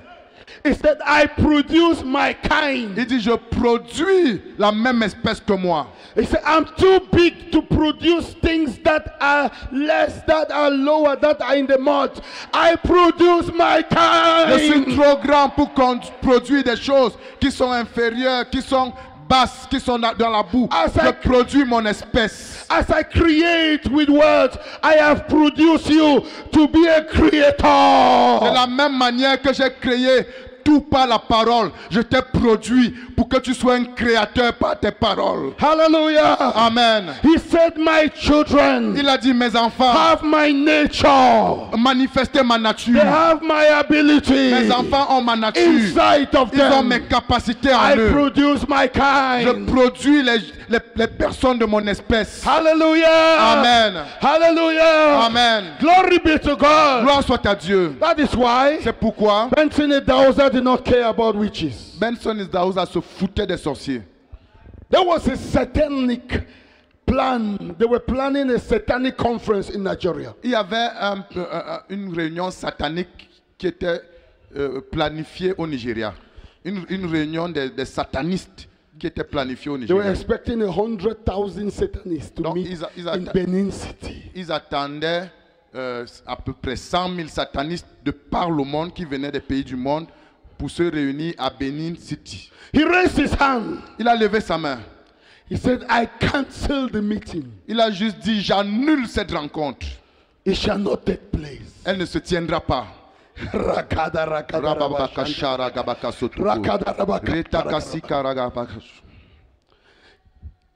He said, I produce my kind. Il dit, je produis la même espèce que moi. He said, I'm too big to produce things that are less, that are lower, that are in the mud. I produce my Je suis kind. trop grand pour produire des choses qui sont inférieures, qui sont basses, qui sont dans la boue. As I- Je produis mon espèce. As I create with words, I have produced you to be a De creator. la même manière que j'ai créé tout par la parole, je t'ai produit pour que tu sois un créateur par tes paroles. Hallelujah. Amen. He said, my children Il a dit, mes enfants, have my nature. manifestez ma nature. They have my ability. Mes enfants ont ma nature. Inside of Ils ont mes them. capacités en I eux. produce my Je kind. produis les personnes de mon espèce. Hallelujah. Amen. Hallelujah. Amen. Glory be to God. Gloire soit à Dieu. That is why C'est pourquoi Benson Idahosa did not care about witches. Benson Idahosa se foutait des sorciers. There was a satanic plan. They were planning a satanic conference in Nigeria. Il y avait une réunion satanique qui était planifiée au Nigeria. Une réunion des satanistes qui était planifiée au They were Nigeria. expecting 100,000 Satanists to Donc, meet ils in Benin City. Ils attendaient à peu près 100 000 satanistes de par le monde qui venaient des pays du monde pour se réunir à Benin City. He raised his hand. Il a levé sa main. He said, I cancel the meeting. Il a juste dit, j'annule cette rencontre. It shall not take place. Elle ne se tiendra pas. Rakada, rakada, rabashanda. Rakada, rabaka.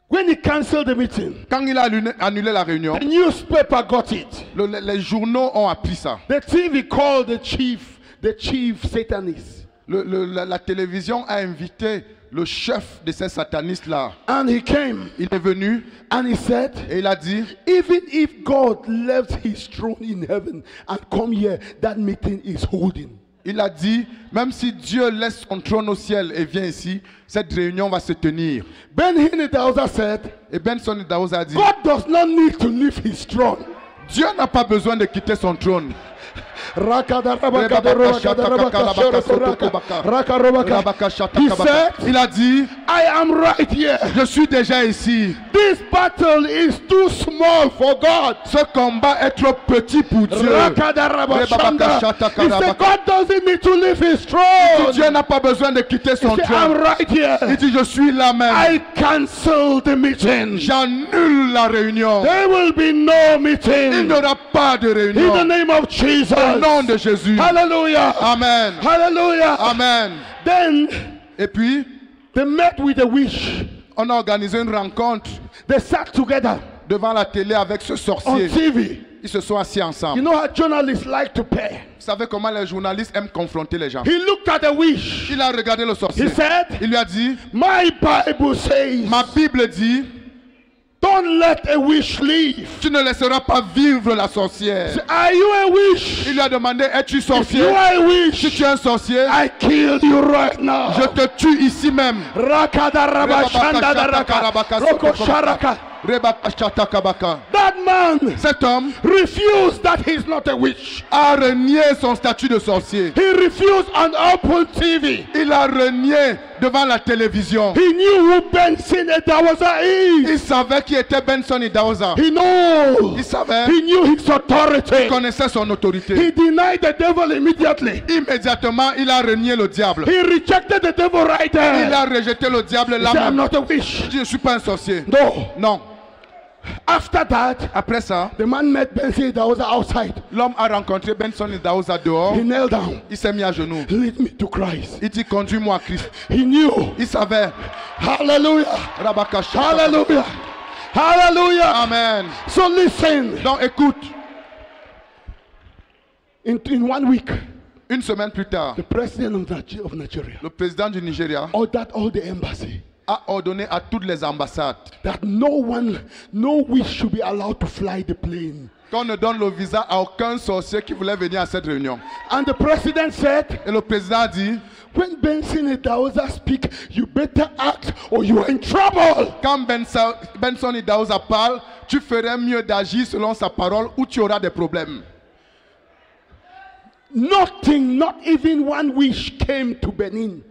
When he canceled the meeting, Quand il a annulé la réunion, the newspaper got it. les journaux ont appris ça. The TV called the chief Satanist. La télévision a invité le chef de ces satanistes-là. And he came Il est venu and he said, et il a dit, even if God left his throne in heaven and come here, that meeting is holding. il a dit, même si Dieu laisse son trône au ciel et vient ici, cette réunion va se tenir. Ben Idahosa said, Et Benson Idahosa a dit, God does not need to leave his throne. Dieu n'a pas besoin de quitter son trône. He said, Il a dit, I am right here. je suis déjà ici. This battle is too small for God. Ce combat est trop petit pour Dieu. He said, God doesn't need to leave his throne. Dieu n'a pas besoin de quitter son He said, I'm trône. right here. Il dit, je suis là même. I cancel the meeting. J'annule la réunion. There will be no Il meeting. n'y aura pas de In the réunion. name of Jesus. Au nom de Jésus. Hallelujah. Amen. Hallelujah. Amen. Then Et puis, they met with a witch. on a organisé une rencontre They sat together devant la télé avec ce on sorcier. TV. Ils se sont assis You ensemble. know how journalists like to pay. Vous savez comment les journalistes aiment confronter les gens. He looked at the witch. Il a regardé le He sorcier. said, Il lui a dit, my Bible says, ma Bible dit, don't let a witch leave. tu ne laisseras pas vivre la sorcière. Are you a witch? Il lui a demandé, es-tu If sorcier? you are a Si witch, tu es un sorcier, I kill you right now. je te tue ici même. Rakadarabashandadaraka. Rokosharaka. Rebakashatakabaka. That man Cet homme refused that he's not a witch. a renié son statut de sorcier. He refused on open TV. Il a renié devant la télévision. He knew who Benson Idahosa is. Il savait qui était Benson Idahosa. He knew. Il savait. He knew his authority. Il connaissait son autorité. He denied the devil immediately. Immédiatement, il a renié le diable. He rejected the devil right Il there. a rejeté le diable He là said, I'm même. not a witch. Je ne suis pas un sorcier. No. Non. After that, Après ça, the man met Benson Idahosa outside. l'homme a rencontré Benson Idahosa dehors. He knelt down. Il s'est mis à genoux. Lead me to Christ. Il dit conduis-moi à Christ. He knew. Il savait. Hallelujah. Rabakasha. Hallelujah. Hallelujah. Amen. So listen. Donc écoute, In 1 week, une semaine plus tard, the president of Nigeria le président du Nigeria ordered all the embassy a ordonné à toutes les ambassades that no witch should be allowed to fly the plane. qu'on ne donne le visa à aucun sorcier qui voulait venir à cette réunion. And the president said, Et le président a dit, when Benson Idahosa speak, you better act or you are in trouble. quand Benson Idahosa parle, tu ferais mieux d'agir selon sa parole ou tu auras des problèmes. Nothing, not even one witch came to Benin.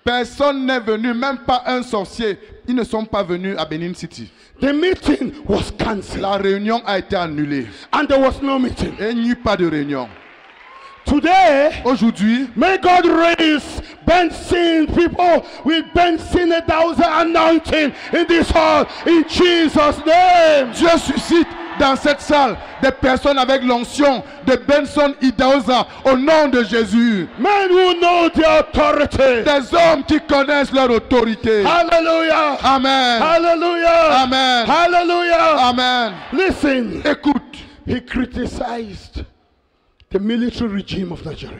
Personne n'est venu, même pas un sorcier. Ils ne sont pas venus à Benin City. The meeting was cancelled. La réunion a été annulée. And there was no meeting. Et il n'y eut pas de réunion. Today, Aujourd'hui, may God raise Benson people with Benson Idahosa anointing in this hall in Jesus' name. Dieu suscite dans cette salle des personnes avec l'onction de Benson Idahosa au nom de Jésus. Men who know their authority. Des hommes qui connaissent leur autorité. Hallelujah. Amen. Hallelujah. Amen. Hallelujah. Amen. Listen, Écoute, he criticized the military regime of Nigeria.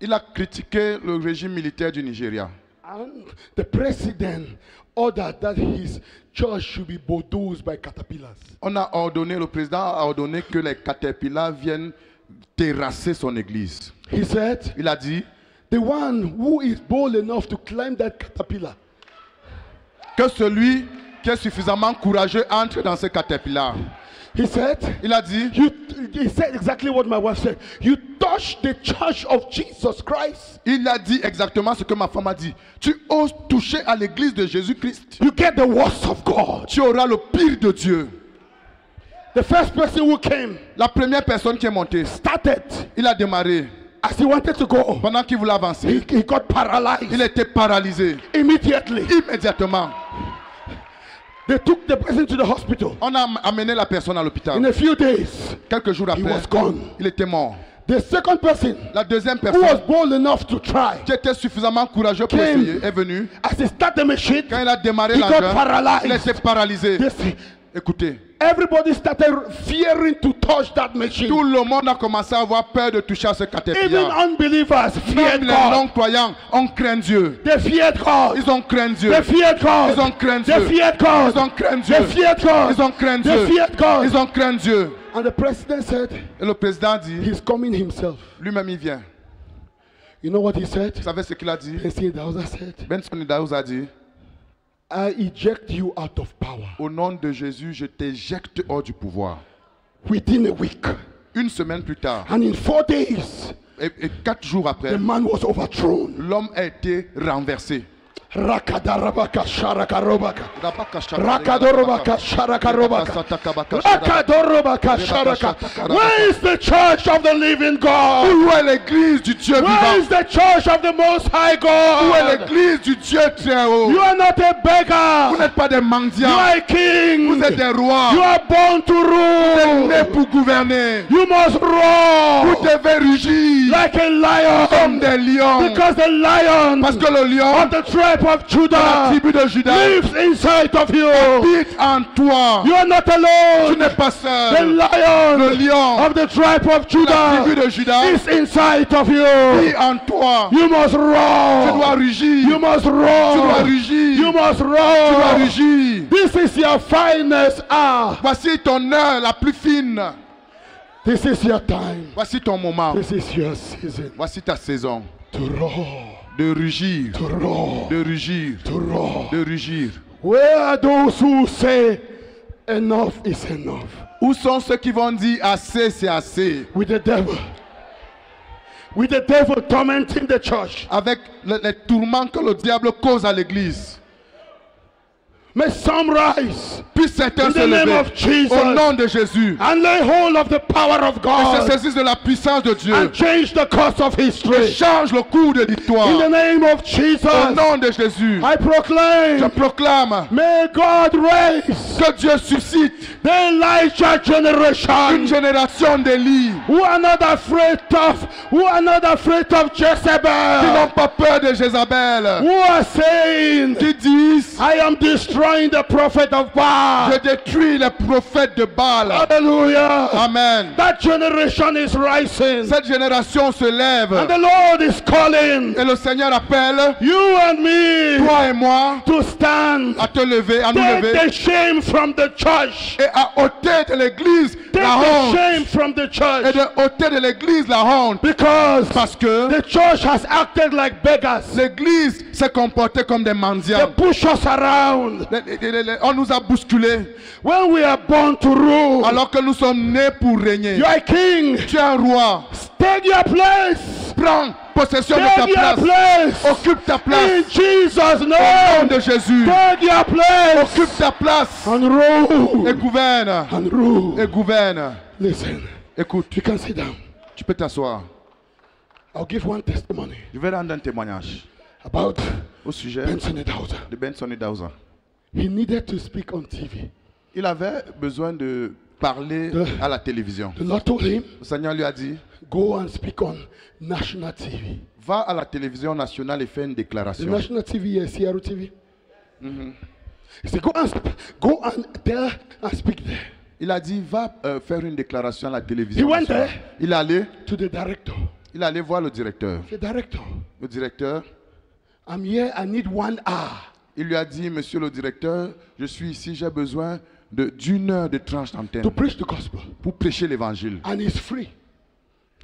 il a critiqué le régime militaire du Nigeria. And the president ordered that his church should be bulldozed by caterpillars. Le président a ordonné que les caterpillars viennent terrasser son église. He said, Il a dit the one who is bold enough to climb that caterpillar, que celui qui est suffisamment courageux entre dans ce caterpillar. he said, Il a dit, he said exactly what my wife said. You touch the church of Jesus Christ, il a dit exactement ce que ma femme a dit. Tu oses toucher à l'église de Jésus-Christ, you get the worst of God. tu auras le pire de Dieu. The first person who came La première personne qui est montée, started il a démarré. as he wanted to go. Pendant qu'il voulait avancer, He got paralyzed il était paralysé. immediately. Immédiatement, They took the person to the hospital. on a amené la personne à In l'hôpital. a few days, Quelques jours he après, was gone. il était mort. The second person La deuxième who was personne bold enough to try, qui était suffisamment courageux pour Came. essayer est venue. as he started the machine, Quand il a démarré he got l'engin, il paralyzed. était paralysé. This, Écoutez, everybody started fearing to touch that machine. tout le monde a commencé à avoir peur de toucher à ce Even caterpillar. unbelievers feared Même les God. non-croyants ont craint Dieu. They feared God. Ils ont craint Dieu. They feared God. Ils ont craint They Dieu. feared God. Ils ont craint Dieu. They feared God. Ils ont craint They Dieu. feared God. Ils ont craint Dieu. And the president said, Et le président dit, he's coming himself. lui-même il vient. You know what he said? Vous savez ce qu'il a dit? Benson Idahosa said, Benson Idahosa a dit, I eject you out of power. au nom de Jésus, je t'éjecte hors du pouvoir. Within a week. Une semaine plus tard, And in 4 days, et 4 jours après, the man was overthrown. l'homme a été renversé. Rakadarabaka sharakarobaka. Rakadorobaka sharakarobaka. Rakadorobaka sharaka. Where is the church of the living God? Où est l'église du Dieu Where vivant? is the church of the Most High Où est God? l'église du Dieu très haut? You are not a Vous beggar. n'êtes pas des You mendiants. are a king. Vous êtes des rois. You are born to Vous êtes nés rule. pour gouverner. You must Vous roar devez rugir like a comme lion. des lions. Because the lion Parce que le lion of the tribe of de la Judah tribu de Juda lives inside of you. habite en toi. You are not Tu alone. n'es pas The seul. Le lion lion of the tribe of de la tribu Judah de Juda is inside of vit you. en toi. You must Tu dois roar. rugir. You must Tu dois roar. rugir. You must Tu dois roar. rugir. This is your finest hour. Voici ton heure la plus fine. This is your time. Voici ton moment. This is your season Voici ta saison. to roar. De rugir. To roar. De rugir. To roar. De rugir. Where are those who say, enough is enough. Où sont ceux qui vont dire assez, c'est assez? With the devil. With the devil tormenting the church. Avec les tourments que le diable cause à l'église. May some rise Puis certains in se the name lever of Jesus au nom de Jésus and lay hold of the power of et se God saisissent de la puissance de Dieu. and change the course of Et history. change le cours de l'histoire. In the name of Au Jesus, nom de Jésus, I je proclaim, proclame may God raise que Dieu suscite the Elijah une generation génération d'Élie who are not afraid of qui Jezebel, n'ont pas peur de Jézabel, who are saying, qui disent I am destroying the prophet of Baal. je détruis les prophètes de Baal. Hallelujah. Amen. That generation is rising. Cette génération se lève And the Lord is calling et le Seigneur appelle you and me toi et moi to stand. à te lever, à nous Take lever the shame from the church. et à ôter de l'église Take la the honte shame from the et church. de ôter de l'église la honte Because parce que the church has acted like beggars. l'église s'est comportée comme des They mendiants. push us around. On nous a bousculés When we are born to rule, alors que nous sommes nés pour régner. you are a king. Tu es un roi. Take your place. Prends possession de ta Take your place. place. Occupe ta In place. Jesus' Au nom name. de Jésus. Take your place. Occupe ta place. And Et rule. gouverne. And rule. Et gouverne. Listen. Écoute, You can sit down. tu peux t'asseoir. I'll give one testimony Je vais rendre un témoignage about au sujet Benson Edauza. de Benson Idahosa. He needed to speak on TV. Il avait besoin de parler à la télévision. The Lord told him, Le Seigneur lui a dit, go and speak on national TV. va à la télévision nationale et fais une The déclaration. national TV is CRO TV. He said, go and there and speak there. Il a dit, va faire une déclaration à la télévision He went nationale. there. Il est allé, To the director. il est allé voir le directeur. The director, Le directeur, I'm here, I need 1 hour. il lui a dit, monsieur le directeur, je suis ici, j'ai besoin d'une heure de tranche d'antenne To preach the gospel. pour prêcher l'évangile. And it's free.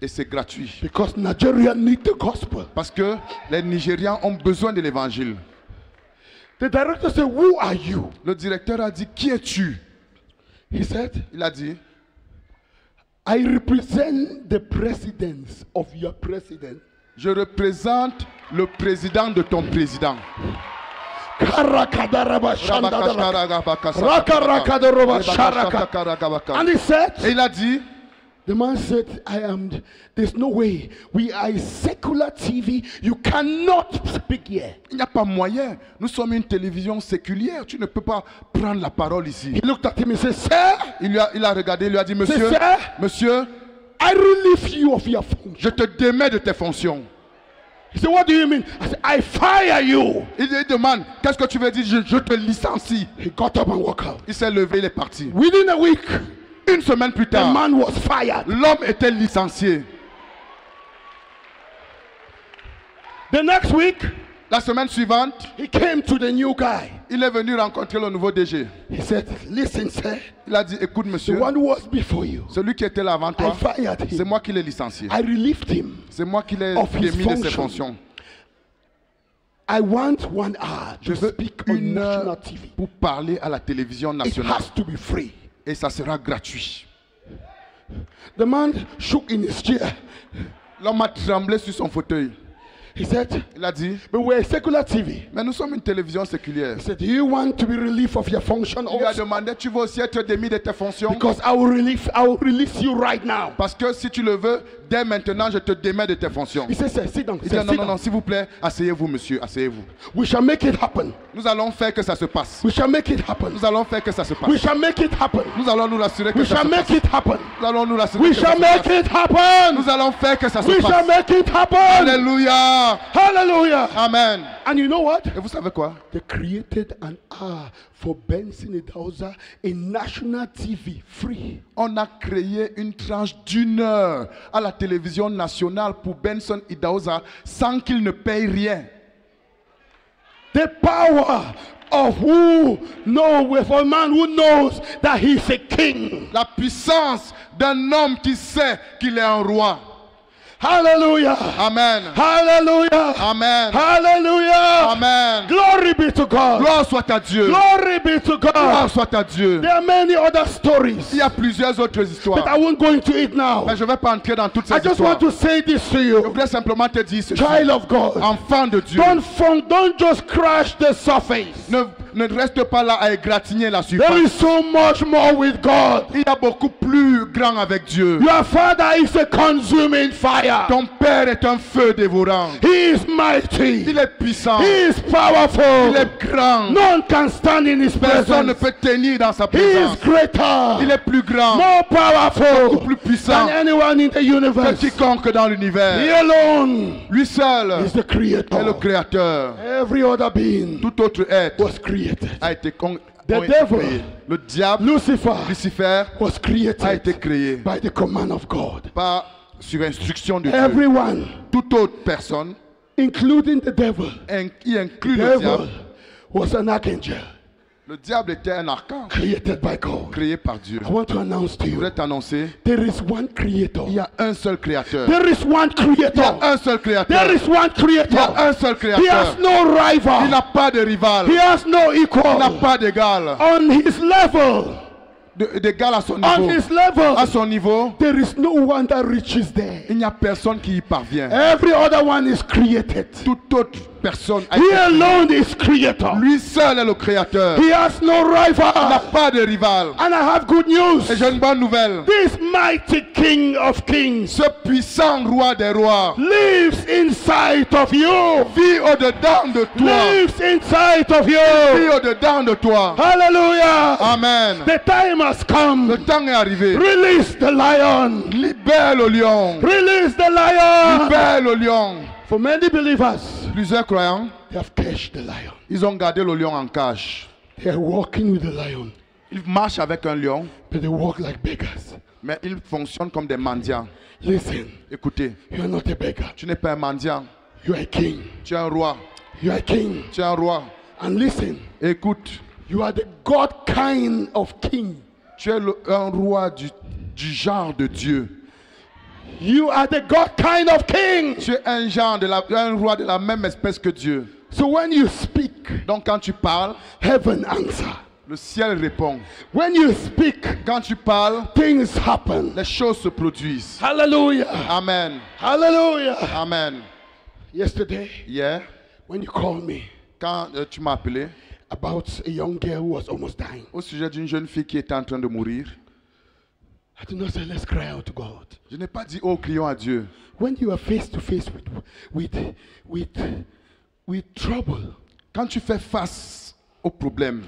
Et c'est gratuit. Because Nigeria need the gospel. Parce que les Nigérians ont besoin de l'évangile. The director said, who are you? Le directeur a dit, qui es-tu? He said, Il a dit, I represent the presidents of your president. je représente le président de ton président. And he said, Et il a dit, the man said, there's no way. We are a secular TV. You cannot speak here. il n'y a pas moyen. Nous sommes une télévision séculière. Tu ne peux pas prendre la parole ici. He looked at him and said, sir, Il a regardé, il lui a dit, monsieur, C'est ça? monsieur, I relieve you of your function. je te démets de tes fonctions. He said, what do you mean? I said, I fire you. Il demande, qu'est-ce que tu veux dire? Je te licencie. He got up and walked out. Il s'est levé, il est parti. Within a week, Une semaine plus the tard, man was fired. l'homme était licencié. The next week, La semaine suivante, he came to the new guy. il est venu rencontrer le nouveau DG. He said, listen, sir, Il a dit, écoute the monsieur, one who was before you, celui qui était là avant I toi, fired c'est him. moi qui l'ai licencié. I relieved him. C'est moi qui l'ai Of his démis de ses function. fonctions. I want 1 hour Je to veux speak on une national heure TV. pour parler à la télévision It nationale. has to be free. Et ça sera gratuit. The man shook in his chair. L'homme a tremblé sur son fauteuil. He said, Il a dit, but we're a secular TV. mais nous sommes une télévision séculière. He said, do you want to be relieved of your function Il lui a also? demandé, tu veux aussi être démis de tes fonctions? Because I will release you right now. Parce que si tu le veux, dès maintenant, je te démets de tes fonctions. He said, sir, sit down. He Il dit, said, non, sit non, non, down. s'il vous plaît, asseyez-vous, monsieur, asseyez-vous. We shall make it happen. Nous allons faire que ça se passe. We shall make it happen. Nous allons faire que ça se passe. We shall make it happen. Nous allons nous rassurer que We ça shall se make passe. it happen. Nous allons nous rassurer We que ça shall se make passe. it happen. Nous allons faire que ça se We shall passe. make it happen. Alléluia. Hallelujah. Amen. And you know what? Et vous savez quoi? They created an hour for Benson Edauza in national TV, free. On a créé une tranche d'une heure à la télévision nationale pour Benson Idahosa sans qu'il ne paye rien. The power of who know with a man who knows that he's a king. La puissance d'un homme qui sait qu'il est un roi. Hallelujah. Amen. Hallelujah. Amen. Hallelujah. Amen. Glory be to God. Gloire soit à Dieu. Glory be to Gloire God. soit à Dieu. There are many other stories, Il y a plusieurs autres but histoires. I won't go into it now. Mais je ne vais pas entrer dans toutes ces I just histoires. want to say this to Je you, voudrais simplement te dire ceci. child of God. Enfant de Dieu. Don't just crash the surface. Ne reste pas là à égratigner la There surface. is so much more with God. Il y a beaucoup plus grand avec Dieu. Your Father is a consuming fire. Ton Père est un feu dévorant. He is mighty. Il est puissant. He is powerful. Il est grand. None can stand in His Personne ne presence. peut tenir dans sa He is présence. Il greater, est plus grand, more powerful plus puissant than anyone in the que universe. quiconque dans He l'univers. alone Lui seul is the est le creator. créateur. Every other being Tout autre être was created. a été The ont été devil, créé. Le diable, Lucifer, Lucifer, was a été created créé by the command of God. sur instruction de Dieu. Everyone, Toute autre personne, including the devil, qui inclut le devil diable, was an archangel le diable était un archange created by God. créé par Dieu. I want to announce to Je you, voudrais t'annoncer, there is one creator. il y a un seul créateur. There is one Il y a creator. un seul créateur. There is one Il y a creator. un seul He has créateur. no Il rival. n'a pas de rival. He has no Il n'a equal. pas d'égal. On his level, D'égal à son on niveau. his level, À son niveau, there is no one that reaches there. il n'y a personne qui y parvient. Every other one is created. Toute autre personne a He été créée. alone is creator. Lui seul est le créateur. He has no Il n'a rival. pas de rival. And I have good news. Et j'ai une bonne nouvelle. This mighty King of Kings Ce puissant roi des rois lives inside of you. vit au-dedans de toi. Lives inside of Vit you. au-dedans de toi. Hallelujah. Amen. The time has Le come. temps est arrivé. Release the lion. Libère le lion. Release the lion. Libère le lion. For many believers, Plusieurs croyants, they have caged the lion. ils ont gardé le lion en cage. They are walking with the lion, Ils marchent avec un lion, but they walk like beggars. mais ils fonctionnent comme des mendiants. Listen, Écoutez, you are not a beggar. tu n'es pas un mendiant, You are a king. tu es un roi. You are a king. Tu es un roi. And listen, Écoute, you are the God kind of king. tu es un roi du genre de Dieu. You are the God kind of king. Tu es un roi de la même espèce que Dieu. So when you speak, Donc quand tu parles, heaven answer. le ciel répond. When you speak, Quand tu parles, things happen. les choses se produisent. Hallelujah. Amen. Hallelujah. Amen. Yesterday, Hier, when you called me quand tu m'as appelé about a young girl who was almost dying, au sujet d'une jeune fille qui était en train de mourir, I did not say let's cry out to God. je n'ai pas dit oh crions à Dieu. When you are face to face with trouble, Quand tu fais face au problème,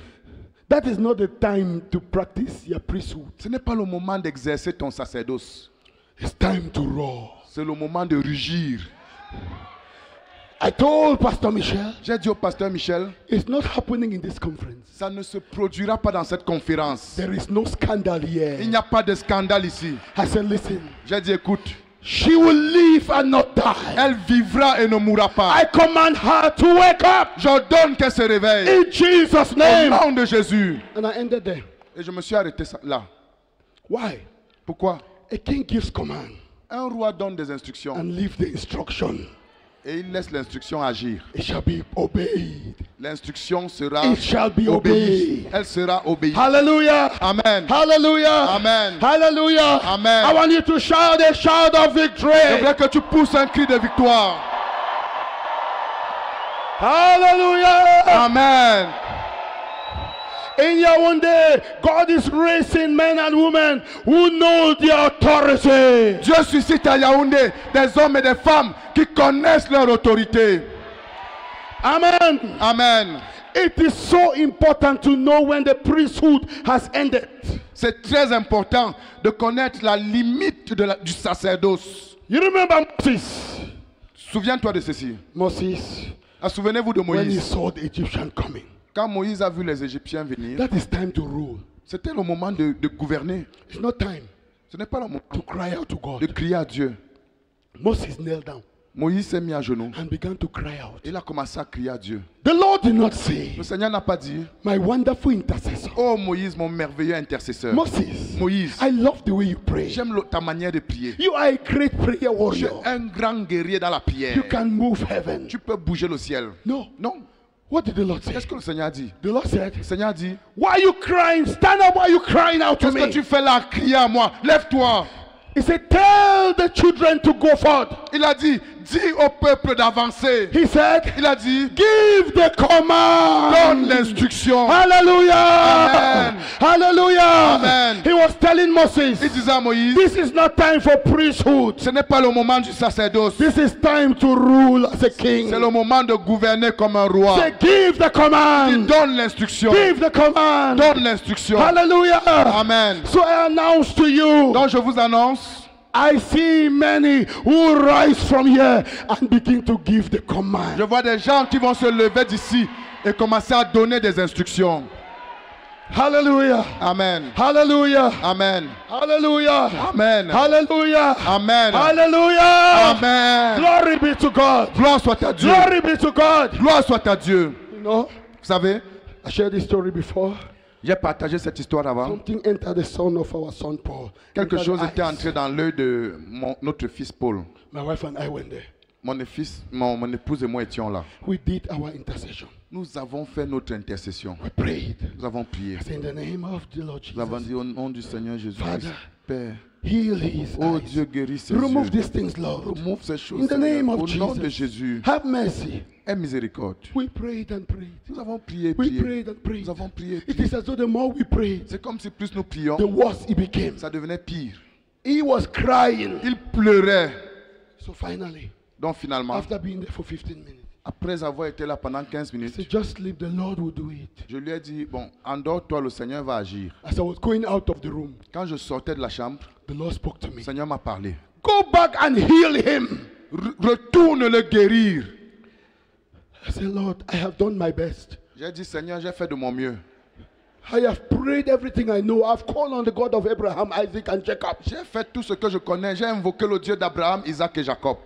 that is not the time to practice your priesthood. ce n'est pas le moment d'exercer ton sacerdoce. It's time to roar. C'est le moment de rugir. I told Pastor Michel, J'ai dit au pasteur Michel, it's not happening in this conference. ça ne se produira pas dans cette conférence. There is no scandal here. Il n'y a pas de scandale ici. I said, listen, J'ai dit écoute, she will live and not die. elle vivra et ne mourra pas. I command her to wake up J'ordonne qu'elle se réveille. in Jesus' Au name. nom de Jésus. And I ended there. Et je me suis arrêté là. Why? Pourquoi? A king gives command Un roi donne des instructions and leave the instruction. et il laisse l'instruction agir. It shall be obeyed. L'instruction sera It shall be obéie. obeyed. Elle sera obéie. Hallelujah. Amen. Hallelujah. Amen. Hallelujah. Amen. I want you to shout a shout of Je victory. voudrais que tu pousses un cri de victoire. Hallelujah. Amen. In Yaoundé, God is raising men and women who know the authority. Dieu suscite à Yaoundé des hommes et des femmes qui connaissent leur autorité. Amen. Amen. It is so important to know when the priesthood has ended. C'est très important de connaître la limite du sacerdoce. You remember Moses? Souviens-toi de ceci. Moses, Souvenez-vous de when he Moïse. saw the Egyptian coming. Quand Moïse a vu les Égyptiens venir, That is time to rule. c'était le moment de gouverner. It's not time Ce n'est pas le moment to cry out to de God. crier à Dieu. Moses knelt down. Moïse s'est mis à genoux. and began to cry out. Il a commencé à crier à Dieu. The Lord did not say, Le Seigneur n'a pas dit, my wonderful intercessor. oh Moïse, mon merveilleux intercesseur. Moses, Moïse, I love the way you pray. j'aime ta manière de prier. You are a great prayer Tu es warrior. un grand guerrier dans la prière. You can move heaven. Tu peux bouger le ciel. No. Non. What did the Lord say? Qu'est-ce que le Seigneur a dit? The Lord said, Le Seigneur a dit, why are you crying? Stand up. Why are you crying out to qu'est-ce que me? tu fais là? Crier à moi. Lève-toi. He said, tell the children to go forth. Il a dit, dis au peuple d'avancer. He said, Il a dit, give the command. donne l'instruction. Hallelujah. Amen. Hallelujah. Amen. He was telling Moses, Il disait à Moïse, this is not time for priesthood. ce n'est pas le moment du sacerdoce. This is time to rule as a king. C'est le moment de gouverner comme un roi. Say, give the Il command. donne l'instruction. Give the command. Donne l'instruction. Hallelujah. Amen. So I announce to you, Donc je vous annonce, I see many who rise from here and begin to give the je command. vois des gens qui vont se lever d'ici et commencer à donner des instructions. Hallelujah. Amen. Hallelujah. Amen. Hallelujah. Amen. Hallelujah. Amen. Hallelujah. Amen. Glory be to God. Gloire soit à Dieu. Glory be to God. Gloire soit à Dieu. You know, Vous savez, I shared this story before. j'ai partagé cette histoire avant. Something entered the son of our son Paul. Quelque Entered chose the était eyes. entré dans l'œil de notre fils Paul. My wife and I went there. Mon épouse et moi étions là. We did our intercession. Nous avons fait notre intercession. We prayed. Nous avons prié. I said, in the name of the Lord Nous avons Jesus, dit au nom du Seigneur Jésus. Father, Père, heal his oh eyes. Dieu, guéris ses Remove yeux. these things, Lord. Remove ces choses. In the name Seigneur. of Au nom de Jesus. Jésus. Have mercy. Aie miséricorde. We prayed and prayed. Nous avons prié, We prié. prayed and prayed. Nous avons prié, It prié. is as though the more we prayed, C'est comme si plus nous prions, the worse it became. ça devenait pire. He was crying. Il pleurait. So finally, Donc finalement, after being there for 15 minutes, après avoir été là pendant 15 he minutes, said, just leave, the Lord will do it. je lui ai dit, bon, endors-toi, le Seigneur va agir. As I was going out of the room, Quand je sortais de la chambre, the Lord spoke to me. le Seigneur m'a parlé. Go back and heal him. Retourne le guérir. I said, Lord, I have done my best. J'ai dit, Seigneur, j'ai fait de mon mieux. I have prayed everything I know. I've called on the God of Abraham, Isaac, and Jacob. J'ai fait tout ce que je connais. J'ai invoqué le Dieu d'Abraham, Isaac et Jacob.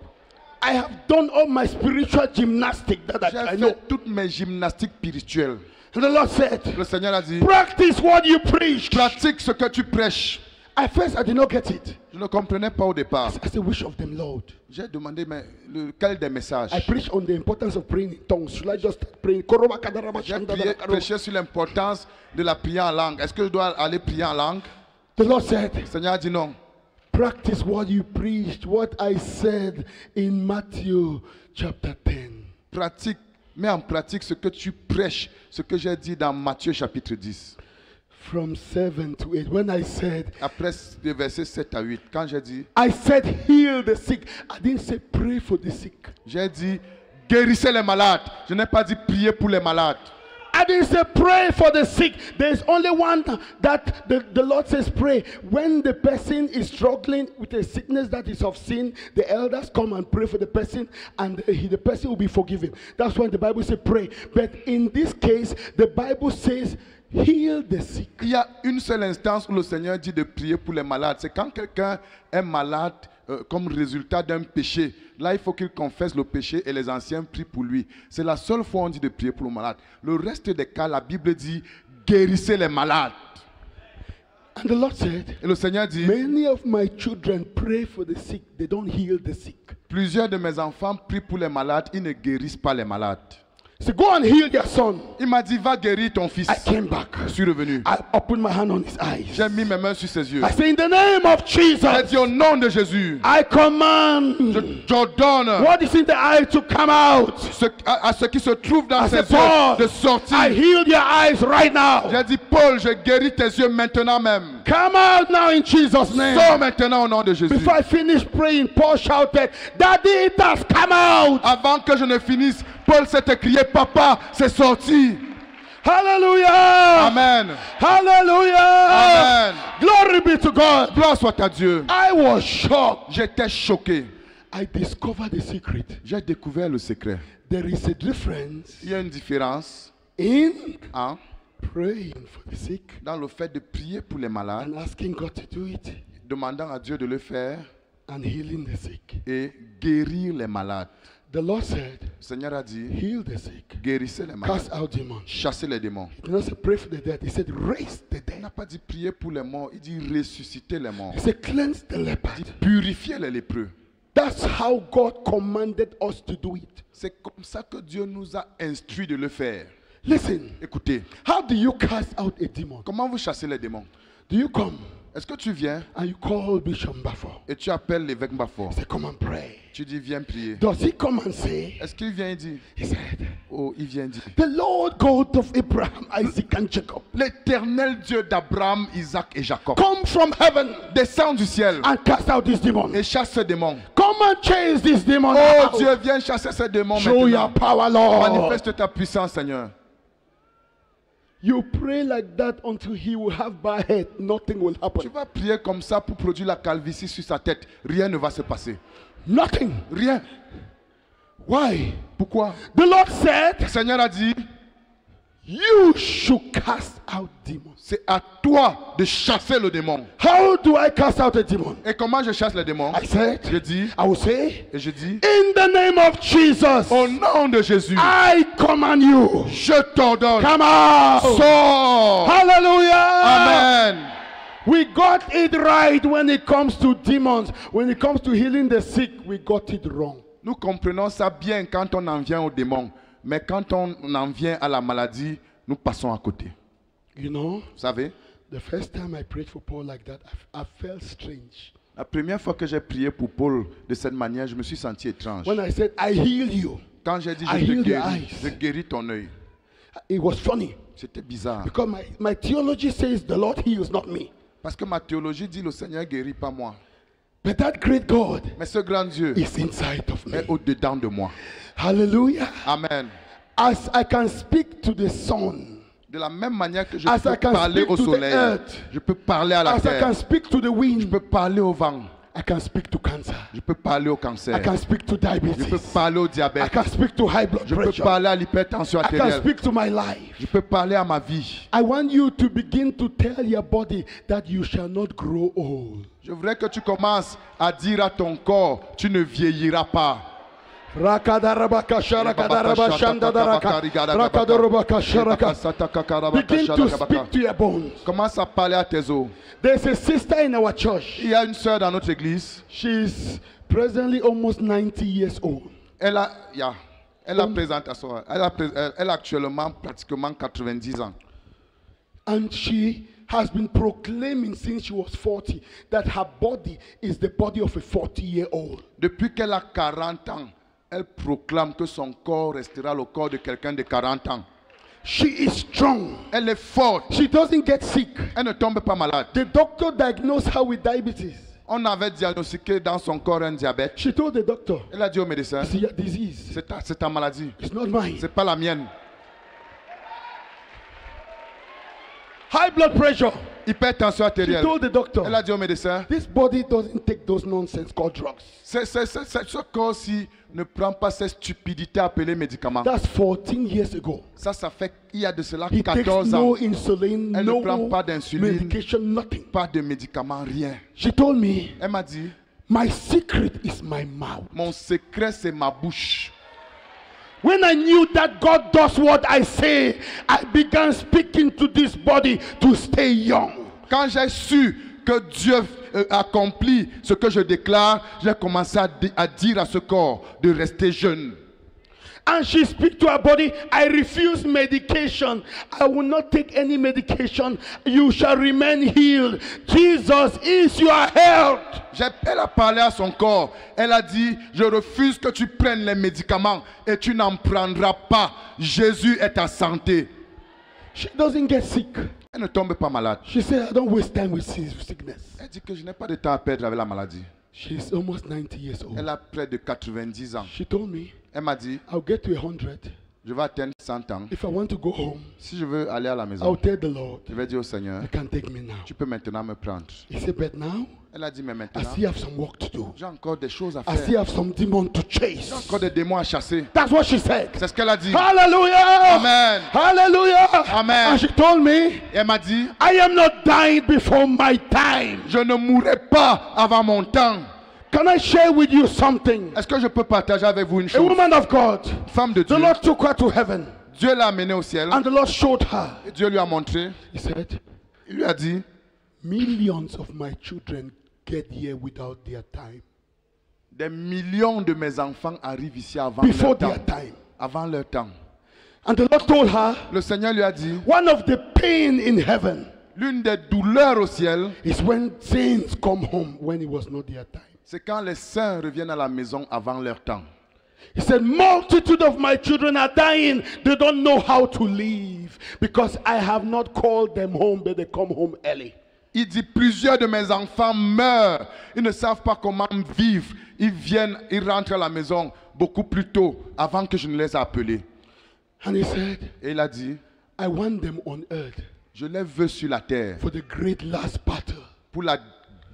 I have done all my spiritual gymnastics that I J'ai know. fait toutes mes gymnastiques spirituelles. And the Lord said, Le Seigneur a dit, practice what you preach. pratique ce que tu prêches. At first, I did not get it. Je ne comprenais pas au départ. I said, which of them, Lord? J'ai demandé, mais lequel des messages? I preached on the importance of praying in tongues. Should I just start praying? J'ai prêché sur l'importance de la prière en langue. Est-ce que je dois aller prier en langue? The Lord said, Le Seigneur a dit non. practice what you preached, what I said in Matthew chapter 10. Pratique, mets en pratique ce que tu prêches, ce que j'ai dit dans Matthieu chapitre 10. From 7 to 8. When I said, Après les versets 7 à 8, quand j'ai dit, heal the sick. I didn't say pray for the sick. j'ai dit guérissez les malades. Je n'ai pas dit prier pour les malades. I didn't say pray for the sick. There's only one that the Lord says pray. When the person is struggling with a sickness that is of sin, the elders come and pray for the person, and the person will be forgiven. That's why the Bible says pray. But in this case, the Bible says heal the sick. Il y a une seule instance où le Seigneur dit de prier pour les malades. C'est quand quelqu'un est malade comme résultat d'un péché. Là, il faut qu'il confesse le péché et les anciens prient pour lui. C'est la seule fois où on dit de prier pour le malade. Le reste des cas, la Bible dit guérissez les malades. And the Lord said, Et le Seigneur dit, many of my children pray for the sick. They don't heal the sick. plusieurs de mes enfants prient pour les malades, ils ne guérissent pas les malades. So go and heal their son. Il m'a dit, va guérir ton fils. I came back. Je suis revenu. I put my hand on his eyes. J'ai mis mes mains sur ses yeux. I say, in the name of J'ai Jesus, dit au nom de Jésus, I command j'ordonne what is in the eye to come out. à ce qui se trouve dans I ses said, Paul, yeux de sortir. I heal their eyes right now. J'ai dit, Paul, je guéris tes yeux maintenant même. Come out now in Jesus' name. Sors maintenant au nom de Jésus. Before I finished praying, Paul shouted, Daddy, it has come out. Avant que je ne finisse, Paul s'est écrié, papa, c'est sorti. Hallelujah. Amen. Hallelujah. Amen. Glory be to God. Gloire soit à Dieu. I was shocked. J'étais choqué. I discovered the secret. J'ai découvert le secret. There is a difference Il y a une différence in hein, praying for the sick dans le fait de prier pour les malades, and asking God to do it, demandant à Dieu de le faire, and healing the sick. et guérir les malades. The Lord said, Le Seigneur a dit, heal the sick, guérissez les malades, cast out demons. chassez les démons. He did not say pray for the dead. He said raise the Il n'a dead. pas dit prier pour les morts, il dit ressusciter les morts. He said cleanse the Il leper. dit purifier les lépreux. That's how God commanded us to do it. C'est comme ça que Dieu nous a instruit de le faire. Listen, Écoutez, how do you cast out a demon? comment vous chassez les démons? Do you come Est-ce que tu viens and you call Bishop Bafor? et tu appelles l'évêque Mbafor? Say, come and pray. Tu dis viens prier. Does he come and say? Est-ce qu'il vient et dit? He said, Oh, il vient dire. the Lord God of Abraham, Isaac, and Jacob, L'éternel Dieu d'Abraham, Isaac et Jacob come from heaven descend du ciel and cast out this demon. et chasse ce démon. Come and chase this demon Oh out. Dieu, viens chasser ce démon Show your maintenant. power, Lord. Manifeste ta puissance, Seigneur. You pray like that until he will have bad head. Nothing will Tu happen. vas prier comme ça pour produire la calvitie sur sa tête. Rien ne va se passer. Nothing. Rien. Why? Pourquoi? The Lord said, Le Seigneur a dit, you should cast out demons. c'est à toi de chasser le démon. How do I cast out a demon? Et comment je chasse le démon? I said, Je dis, I will say, et je dis, in the name of Jesus, au nom de Jésus, I command you. je t'ordonne. Come out. Sors. Hallelujah. Amen. We got it right when it comes to demons. When it comes to healing the sick, we got it wrong. Nous comprenons ça bien quand on en vient au démon. Mais quand on en vient à la maladie, nous passons à côté. You know, Vous savez, the first time I prayed for Paul like that, I felt strange. la première fois que j'ai prié pour Paul de cette manière, je me suis senti étrange. When I said, I heal you, Quand j'ai dit, I je te heal your guéris, eyes. je guéris ton œil. it was funny C'était bizarre. because my theology says the Lord heals, not me. Parce que ma théologie dit, le Seigneur guérit pas moi. But that great God Mais ce grand Dieu is inside of me. est au-dedans de moi. Hallelujah. Amen. As I can speak to the sun, De la même manière que je As I peux can parler speak au to the soleil, earth. je peux parler à la as I can terre, speak to the je wind, peux parler au vent, I can speak to cancer. je peux parler au I cancer, can speak to je peux diabetes. parler au I diabète, can speak to high blood je peux pressure. parler à l'hypertension I can artérielle, speak to my life. je peux parler à ma vie. I want you to begin to tell your body that you shall not grow old. Je voudrais que tu commences à dire à ton corps, tu ne vieilliras pas. Begin to speak to your bones. Commence à parler à tes os. There's a sister in our church. Il y a une sœur dans notre église. She's presently almost 90 years old. Elle a actuellement pratiquement 90 ans. And she has been proclaiming since she was 40 that her body is the body of a 40-year-old. Depuis qu'elle a 40 ans, elle proclame que son corps restera le corps de quelqu'un de 40 ans. She is strong. Elle est forte. She doesn't get sick. Elle ne tombe pas malade. The doctor diagnosed her with diabetes. On avait diagnostiqué dans son corps un diabète. She told the doctor, Elle a dit au médecin, it's your disease. c'est ta maladie. It's not mine. C'est pas la mienne. High blood pressure. Hypertension She artérielle. told the doctor, Elle a dit au médecin, this body doesn't take those nonsense called drugs. ce corps-ci ne prend pas cette stupidité appelée médicaments. That's 14 years ago. Ça fait, il y a de cela He takes 14 ans. no insulin, Elle no ne prend pas d'insuline. medication, nothing. Pas de médicaments, rien. She told me, Elle m'a dit, my secret is my mouth. mon secret c'est ma bouche. When I knew that God does what I say, I began speaking to this body to stay young. Quand j'ai su que Dieu accomplit ce que je déclare, j'ai commencé à dire à ce corps de rester jeune. And she speaks to her body, I refuse medication. I will not take any medication. You shall remain healed. Jesus is your health. Elle a parlé à son corps. Elle a dit, je refuse que tu prennes les médicaments et tu n'en prendras pas. Jésus est ta santé. She doesn't get sick. Elle ne tombe pas malade. She said, I don't waste time with sickness. Elle dit que je n'ai pas de temps à perdre avec la maladie. She's almost 90 years old. Elle a près de 90 ans. She told me, Elle m'a dit, I'll get to 100. je vais atteindre 100 ans. If I want to go home, Si je veux aller à la I'll maison, tell the Lord, je vais dire au Seigneur, you can take me now. tu peux maintenant me prendre. He said, but now, Elle a dit, mais I maintenant, still have some work to do. j'ai encore des choses à I still faire. have some demons to chase. J'ai encore des démons à chasser. That's what she said. C'est ce qu'elle a dit. Hallelujah! Amen. Hallelujah! Amen. And she told me, Et elle m'a dit, I am not dying before my time. je ne mourrai pas avant mon temps. Can I share with you something? Est-ce que je peux partager avec vous une A chose? woman of God, Femme de the Dieu. Lord took her to heaven Dieu l'a amenée au ciel. and the Lord showed her. Et Dieu lui a montré. He said, Il lui a dit, millions of my children get here without their time. des millions de mes enfants arrivent ici avant Before leur temps. their time. Avant leur temps. And the Lord told her, Le Seigneur lui a dit, one of the pain in heaven l'une des douleurs au ciel, is when saints come home when it was not their time. c'est quand les saints reviennent à la maison avant leur temps. He said, multitude of my children are dying. They don't know how to live because I have not called them home, but they come home early. Il dit, plusieurs de mes enfants meurent. Ils ne savent pas comment vivre. Ils rentrent à la maison beaucoup plus tôt avant que je ne les ai appelés. And he said, Et il a dit, I want them on earth je les veux sur la terre for the great last battle. pour la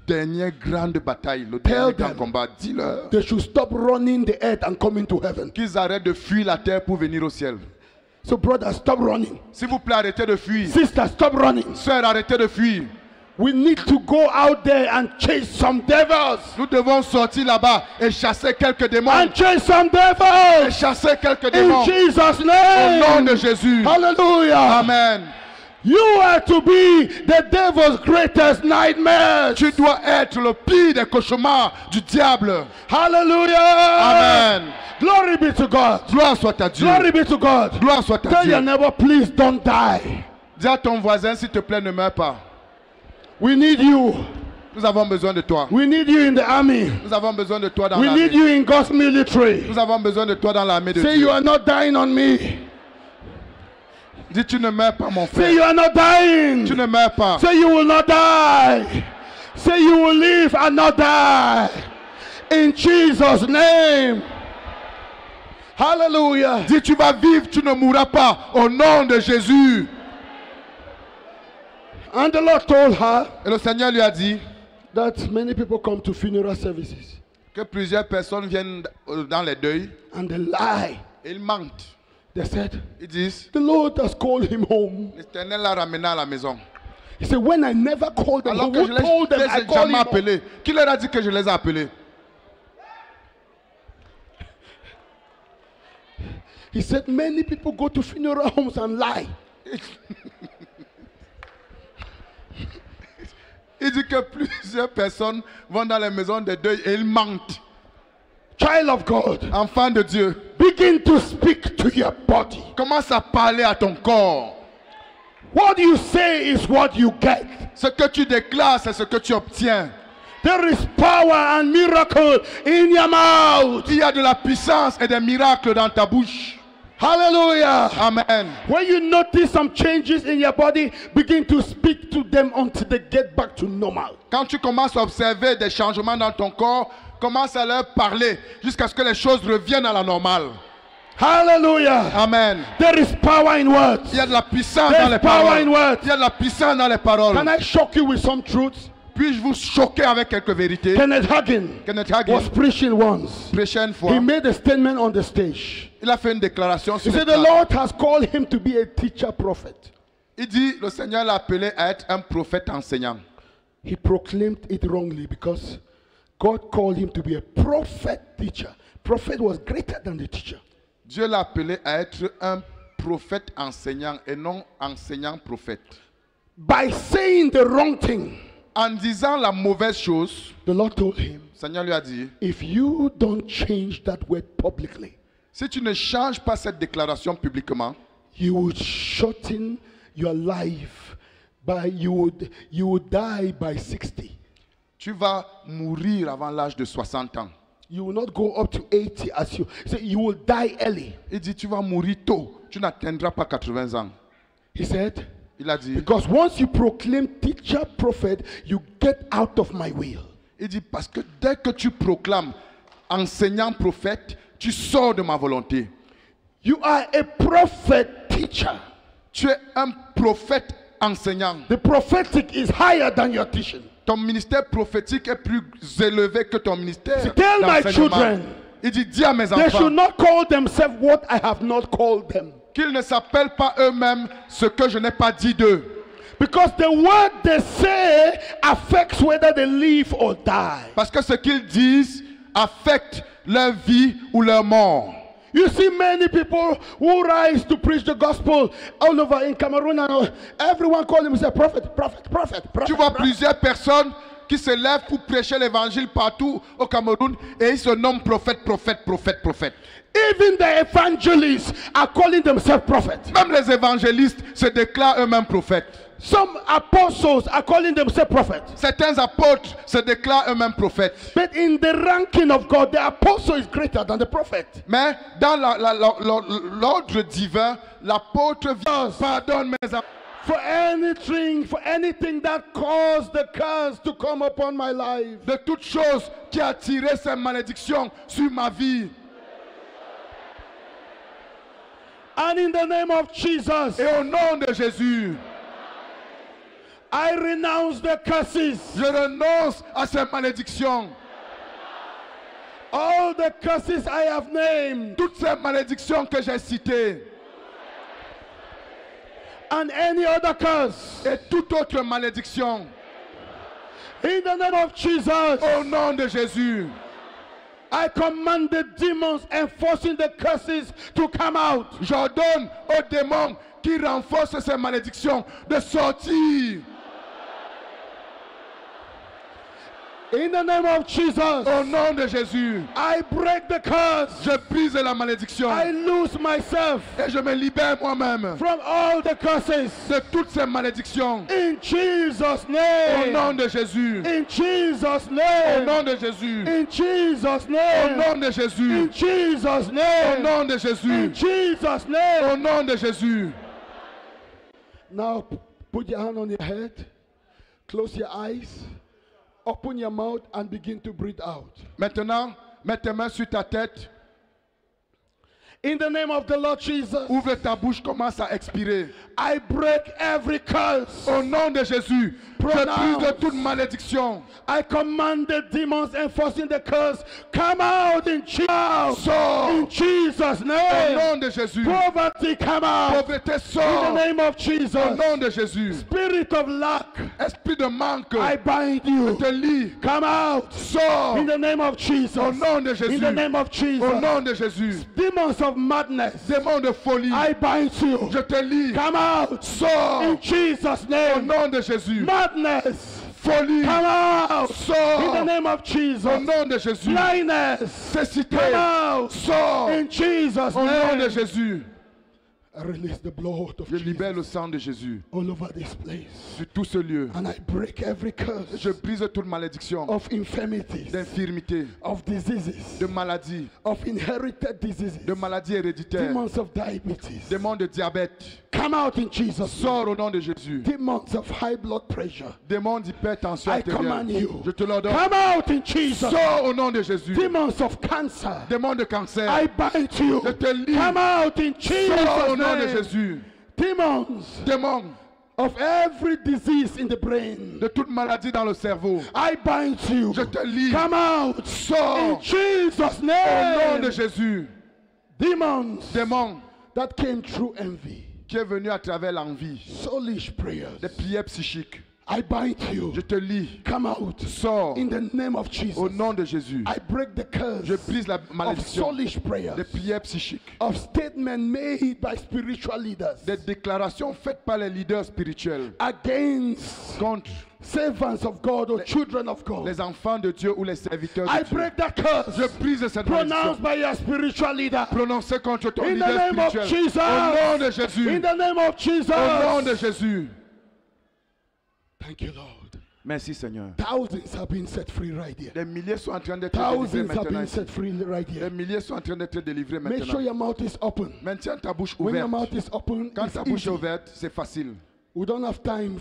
dernière grande bataille, le Tell dernier grand them. combat. Dis-leur They should stop running the earth and come into heaven. qu'ils arrêtent de fuir la terre pour venir au ciel. So, brother, stop running. S'il vous plaît, arrêtez de fuir. Sister, stop running. Sœurs, arrêtez de fuir. We need to go out there and chase some devils. Nous devons sortir là-bas et chasser quelques démons. And chase some Et devils. chasser quelques In démons. Jesus' Au nom de name. Jésus. Hallelujah. Amen. You are to be the devil's greatest nightmare. Tu dois être le pire des cauchemars du diable. Hallelujah. Amen. Glory be to God. Gloire soit à Dieu. Glory be to God. Gloire soit à Tell your Dieu. neighbor, please don't die. Dis à ton voisin, s'il te plaît, ne meurs pas. We need you. Nous avons besoin de toi. We need you in the army. Nous avons besoin de toi dans We need l'armée. you in God's military. Nous avons besoin de toi dans l'armée de Say Dieu. you are not dying on me. Dis, tu ne meurs pas, mon Say you frère. are not dying. Tu ne meurs pas. Say you will not die. Say you will live and not die. In Jesus' name. Hallelujah. Dis, tu vas vivre, tu ne mourras pas. Au nom de Jésus. And the Lord told her Et le Seigneur lui a dit that many people come to funeral services que plusieurs personnes viennent dans les deuils and they lie. et ils mentent. They said, Ils disent, the Lord has called him home. l'Éternel l'a ramené à la maison. He said, when I never called them, Alors que je who told them I les ai called jamais him home? appelés. Qui leur a dit que je les ai appelés? He said, many people go to funeral homes and lie. Il dit que plusieurs personnes vont dans les maisons de deuil et ils mentent. Child of God, Enfant de Dieu, begin to speak to your body. commence à parler à ton corps. What you say is what you get. Ce que tu déclares, c'est ce que tu obtiens. There is power and miracle in your mouth. Il y a de la puissance et des miracles dans ta bouche. Hallelujah. Amen. When you notice some changes in your body, begin to speak to them until they get back to normal. Quand tu commences à observer des changements dans ton corps, commence à leur parler jusqu'à ce que les choses reviennent à la normale. Hallelujah. Amen. There is power in words. Il y a de la puissance There's dans les power paroles. in words. Il y a de la puissance dans les paroles. Can I shock you with some truths? Puis-je vous choquer avec quelques vérités? Kenneth Hagin Kenneth was Hagin, preaching once. prêchait une fois, He made a statement on the stage. il a fait une déclaration He sur le said the Lord has called him to be a teacher prophet. Il dit, le Seigneur l'a appelé à être un prophète enseignant. He proclaimed it wrongly because God called him to be a prophet teacher. Prophet was greater than the teacher. Dieu l'a appelé à être un prophète enseignant et non enseignant prophète. By saying the wrong thing, En disant la mauvaise chose, the Lord told him, le Seigneur lui a dit, if you don't change that word publicly, si tu ne changes pas cette déclaration publiquement, you would shorten your life by you would die by 60. tu vas mourir avant l'âge de 60 ans. You will not go up to 80 as you say. You will die early. Il dit, tu vas mourir tôt, tu n'atteindras pas 80 ans. He said, Il a dit, because once you proclaim teacher prophet, you get out of my will. il dit, parce que dès que tu proclames enseignant prophète, tu sors de ma volonté. You are a prophet teacher. Tu es un prophète enseignant. The prophetic is higher than your teaching. Ton ministère prophétique est plus élevé que ton ministère Tell my d'enseignement. children, Il dit, dis à mes they enfants should not call themselves what I have not called them. qu'ils ne s'appellent pas eux-mêmes ce que je n'ai pas dit d'eux. Because the word they say affects whether they live or die. Parce que ce qu'ils disent affecte leur vie ou leur mort. You see many people who rise to preach the gospel all over in Cameroon, and everyone call him a prophet, prophet, prophet, prophet. Tu vois prophet. plusieurs personnes qui se lèvent pour prêcher l'évangile partout au Cameroun et ils se nomment prophète, prophète, prophète, prophète. Even the evangelists are calling themselves prophets. Même les évangélistes se déclarent eux-mêmes prophètes. Some apostles are calling themselves prophets. Certains apôtres se déclarent eux-mêmes prophètes. But in the ranking of God, the apostle is greater than the prophet. Mais dans l'ordre divin, l'apôtre vient, pardonne mes apôtres. For anything that caused the curse to come upon my life. De toute chose qui a tiré ces malédictions sur ma vie. And in the name of Jesus, Et au nom de Jésus, I renounce the curses. je renonce à ces malédictions. All the curses I have named. Toutes ces malédictions que j'ai citées. And any other curse. Et toute autre malédiction. In the name of Jesus. Au nom de Jésus. I command the demons enforcing the curses to come out. J'ordonne aux démons qui renforcent ces malédictions de sortir. In the name of Jesus. Au nom de Jésus. I break the curse. Je brise la malédiction. I loose myself. Et je me libère moi-même. From all the curses. De toutes ces malédictions. In Jesus' Au name. nom de Jésus. In Jesus' Au name. nom de Jésus. In Jesus' Au name. nom de Jésus. In Jesus' Au name. nom de Jésus. In Jesus' name. Au nom de Jésus. Now put your hand on your head. Close your eyes. Open your mouth and begin to breathe out. Maintenant, mets tes mains sur ta tête. In the name of the Lord Jesus. Ouvre ta bouche, commence à expirer. I break every curse. Au nom de Jésus, je brise de toute malédiction. I command the demons enforcing the curse, come out in Jesus. Sors. In Jesus' Au name. nom de Jésus. Poverty, come out. Pauvreté, In sors. the name of Au Jesus. nom de Jésus. Spirit of lack, Esprit de manque, I bind je you. te lis. Come out. Sors. In the name of Jesus. Au nom de In Jésus. the name of Au Jesus. nom de Jésus. Demons of madness, Démon de folie, I bind you. je te lis. Come out. Sors. In Jesus' Au name. nom de Jésus. Madness, Folie, come out. sors. In the name of Jesus. Au nom de Jésus. Blindness, Cécité, come out. sors. In Jesus' Au nom de name. Jésus. I release the blood of Je libère Jesus le sang de Jésus all over this place. sur tout ce lieu. And I break every curse Je brise toute malédiction of infirmities, d'infirmité, of diseases, de maladie, of inherited diseases, de maladies héréditaires, demons of diabetes. démons de diabète. Come out in Jesus' name. Sors au nom de Jésus. Demons of high blood pressure. Démons d'hypertension I command artérielle. you. Je te l'ordonne. Come out in Jesus. Sors au nom de Jésus. Demons of cancer. Démons de cancer. I bind you. Je te lis. Come out in Sors au Jesus' nom de name. Jésus. Demons Démons of every disease in the brain. de toute maladie dans le cerveau. I bind you. Je te lis. Come out. In Sors Jesus' au nom de name. Jésus. Demons Démons that came through envy. qui est venu à travers l'envie, Soulish prayers. des prières psychiques. I bind you. Je te lis. Come out. Sors In the name of Jesus. au nom de Jésus. I break the curse Je brise la of malédiction soulish prayers. des prières psychiques, Of statements made by spiritual leaders des déclarations faites par les leaders spirituels against contre servants of God or children of God. les enfants de Dieu ou les serviteurs I de Dieu. break that curse Je brise cette pronounced malédiction by your spiritual leader. prononcée contre ton In the leader name of spirituel. Jesus. Au nom de Jésus. In the name of Jesus. Au nom de Jésus. Thank you, Lord. Merci Seigneur. Thousands have been set free right here. Les milliers sont en train d'être délivrés Thousands have maintenant. been ici. set free right Les here. milliers sont en train d'être délivrés Make sure maintenant. your mouth is open. Maintiens ta bouche When your ouverte. mouth is open, Quand it's ta bouche est easy. ouverte, c'est facile. We don't have time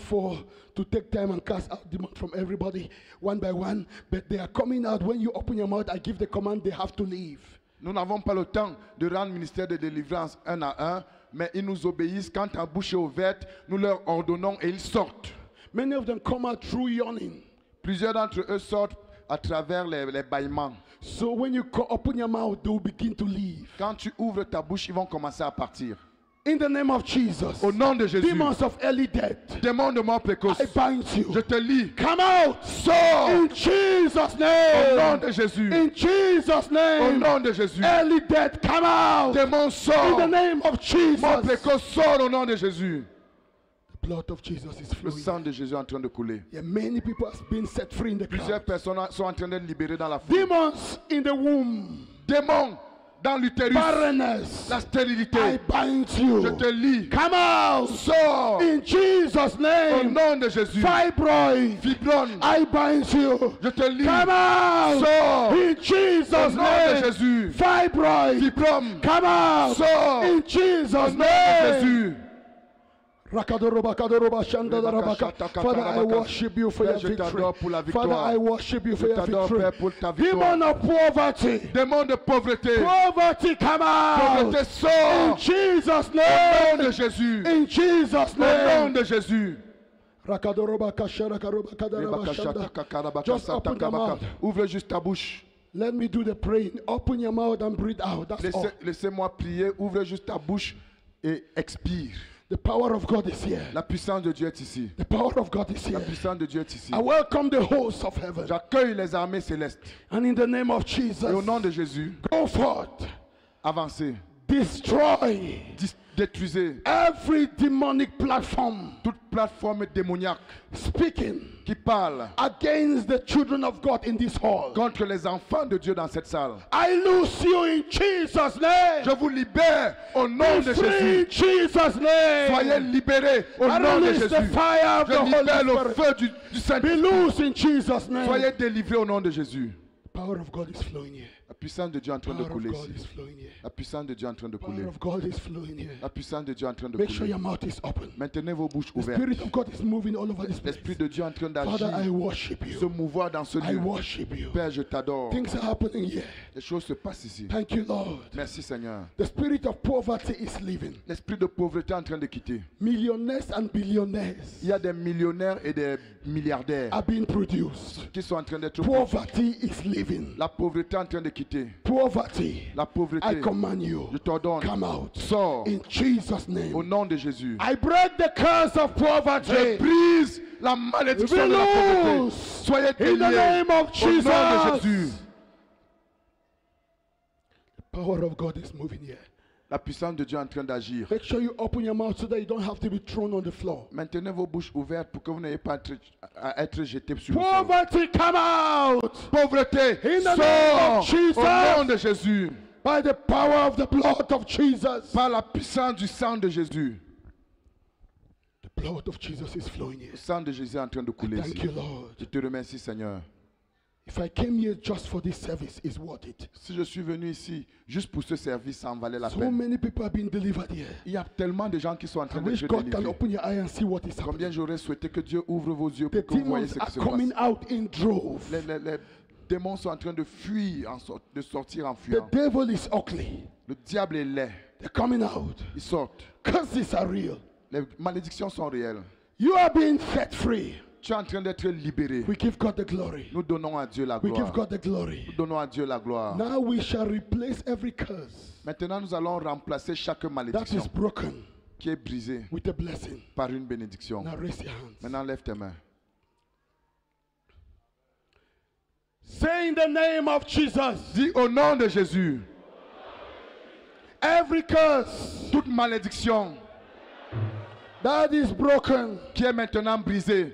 to take time and cast out demons from everybody one by one, but they are coming out. When you open your mouth, I give the command, they have to leave. Nous n'avons pas le temps de rendre ministère de délivrance un à un, mais ils nous obéissent. Quand ta bouche est ouverte, nous leur ordonnons et ils sortent. Many of them come out through yawning. Plusieurs d'entre eux sortent à travers les bâillements. So when you open your mouth, they will begin to leave. Quand tu ouvres ta bouche, ils vont commencer à partir. In the name of Jesus. Au nom de Jésus. Demons of early death. Démon de mort précoce. I bind you. Je te lis. Come out. Sors. In Jesus' Au name. nom de Jésus. In Jesus' Au name. nom de Jésus. Early death, come out. Démon In sort. the name of Jesus. Mort précoce sort au nom de Jésus. The blood of Jesus is Le flowing. sang de Jésus est en train de couler. Yeah, many people have been set free in the Plusieurs crowd. personnes sont en train d'être libérées dans la foule. Demons in the womb. Démons dans l'utérus. Barrenness. La stérilité. I bind Je you. te lis. Come out. Sors. In Jesus' Au name. nom de Jésus. Fibroid. Fibron. I bind you. Je te lis. Come out. Sors. In Au Jesus' nom de name. Jésus. Fibroid. Fibron. Come out. Sors. In Au Jesus' nom de name. Jésus. Father, I worship you for your victory. Father, I worship you for your victory. Demon of poverty. Démon de pauvreté. Poverty, come out. Pauvreté In sort. Jesus' Au nom de name. Jésus. In Jesus' Au nom name. de Jésus. Just open your mouth. Ouvre juste ta bouche. Let me do the praying. Open your mouth and breathe out. That's all. Laissez-moi prier. Ouvre juste ta bouche et expire. The power of God is here. La puissance de Dieu est ici. The power of God is La here. puissance de Dieu est ici. I welcome the hosts of heaven. J'accueille les armées célestes. And in the name of Et au Jesus, nom de Jésus, go forth. avancez. Destroy Détruisez every demonic platform toute plateforme démoniaque speaking qui parle against the children of God in this hall. contre les enfants de Dieu dans cette salle. I loose you in Jesus' name. Je vous libère au nom de Be free Jésus. in Jesus' Soyez name. libérés au I nom de release the Jésus. fire of Je the libère le Holy Spirit. feu du Be Saint-Esprit. loose in Jesus' name. Soyez délivrés au nom de Jésus. The power of God is flowing here. La puissance de Dieu est en train The de power of couler God ici. is flowing here. La puissance de Dieu est en train de The couler. power of God is flowing here. La puissance de Dieu est en train de Make sure couler. your mouth is open. Maintenez vos bouches The ouvertes. Spirit of God is moving all over this place. L'Esprit de Dieu est en train Father, I d'agir, worship se you. mouvoir dans ce I lieu. worship you. Père, je t'adore. Things are happening here. Les choses se passent ici. Thank you, Lord. Merci Seigneur. The spirit of poverty is leaving. L'esprit de pauvreté est en train de quitter. Millionaires and billionaires Il y a des millionnaires et des milliardaires are being produced. qui sont en train d'être Poverty is leaving. La pauvreté est en train de quitter. Poverty, La pauvreté, I command you, je t'ordonne, come out. sors In Jesus' au name. nom de Jésus. I break the curse of Je poverty. brise la malédiction de la pauvreté. Loose Soyez in the déliés name of au nom de Jésus. Jesus. The power of God is moving here. La puissance de Dieu est en train d'agir. Make sure you open your mouth so that you don't have to be thrown on the floor. Maintenez vos bouches ouvertes pour que vous n'ayez pas à être jetés sur le sol. Poverty, come out Pauvreté, In the name of sors Jesus. au nom de Jésus. by the power of the blood of Jesus. Par la puissance du sang de Jésus. The blood of Jesus is flowing here. Le sang de Jésus est en train de couler Thank ici. you, Lord. Je te remercie, Seigneur. If I came here just for this service, it's worth it. Si je suis venu ici juste pour ce service, ça en valait la So peine. many people have been delivered here. Il y a tellement de gens qui sont en I train wish d'être God can délivrés. open your eye and see what is Combien happening. j'aurais souhaité que Dieu ouvre vos yeux The pour que vous voyez demons ce are qui se coming passe. out in droves. Les démons sont en train de fuir, de sortir en The fuyant. devil is ugly. Le diable est laid. They're coming out. Ils sortent. Curses are real. Les malédictions sont réelles. You are being set free. Tu es en train d'être libéré. We give God the glory. Nous donnons à Dieu la We give gloire. God the glory. Nous donnons à Dieu la gloire. Now we shall replace every curse Maintenant, nous allons remplacer chaque that malédiction is broken qui est brisée with a blessing. par une bénédiction. Now raise your hands. Maintenant, lève tes mains. Say in the name of Jesus, Dis au nom de Jésus, every curse toute malédiction that is broken, qui est maintenant brisée,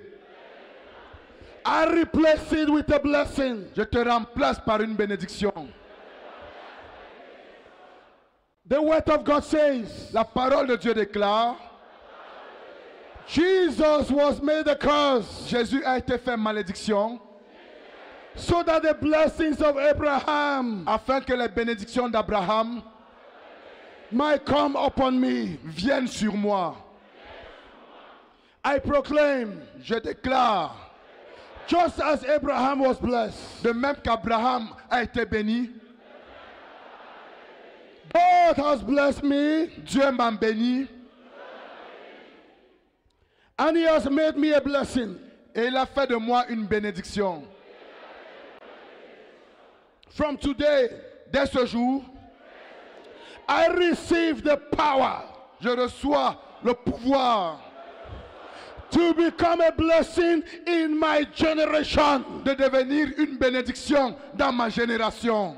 I replace it with a blessing. je te remplace par une bénédiction. The word of God says, La parole de Dieu déclare, Jesus was made a curse Jésus a été fait malédiction so that the blessings of Abraham afin que les bénédictions d'Abraham might come upon me. viennent sur moi. I proclaim, Je déclare, just as Abraham was blessed, de même qu'Abraham a été béni, God has blessed me Dieu m'a béni and he has made me a blessing. et il a fait de moi une bénédiction. From today, Dès ce jour, I receive the power Je reçois le pouvoir to become a blessing in my generation. de devenir une bénédiction dans ma génération.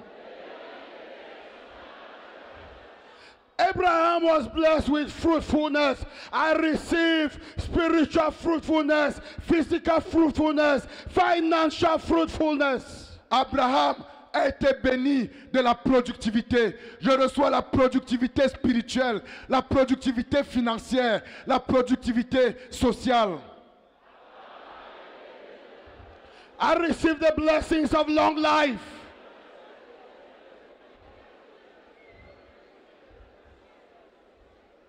Abraham was blessed with fruitfulness. I receive spiritual fruitfulness, physical fruitfulness, financial fruitfulness. Abraham a été béni de la productivité. Je reçois la productivité spirituelle, la productivité financière, la productivité sociale. I receive the blessings of long life.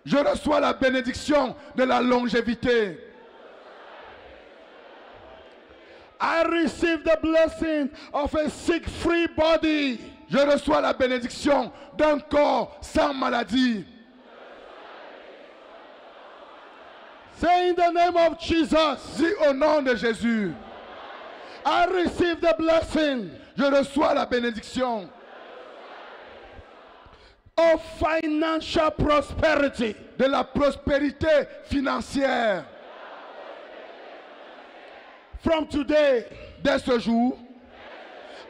Je reçois la bénédiction de la longévité. I receive the blessing of a sick-free body. Je reçois la bénédiction d'un corps sans maladie. Say in the name of Jesus, Dis au nom de Jésus, I receive the blessing je reçois la bénédiction of financial prosperity. de la prospérité financière. From today, Dès ce jour,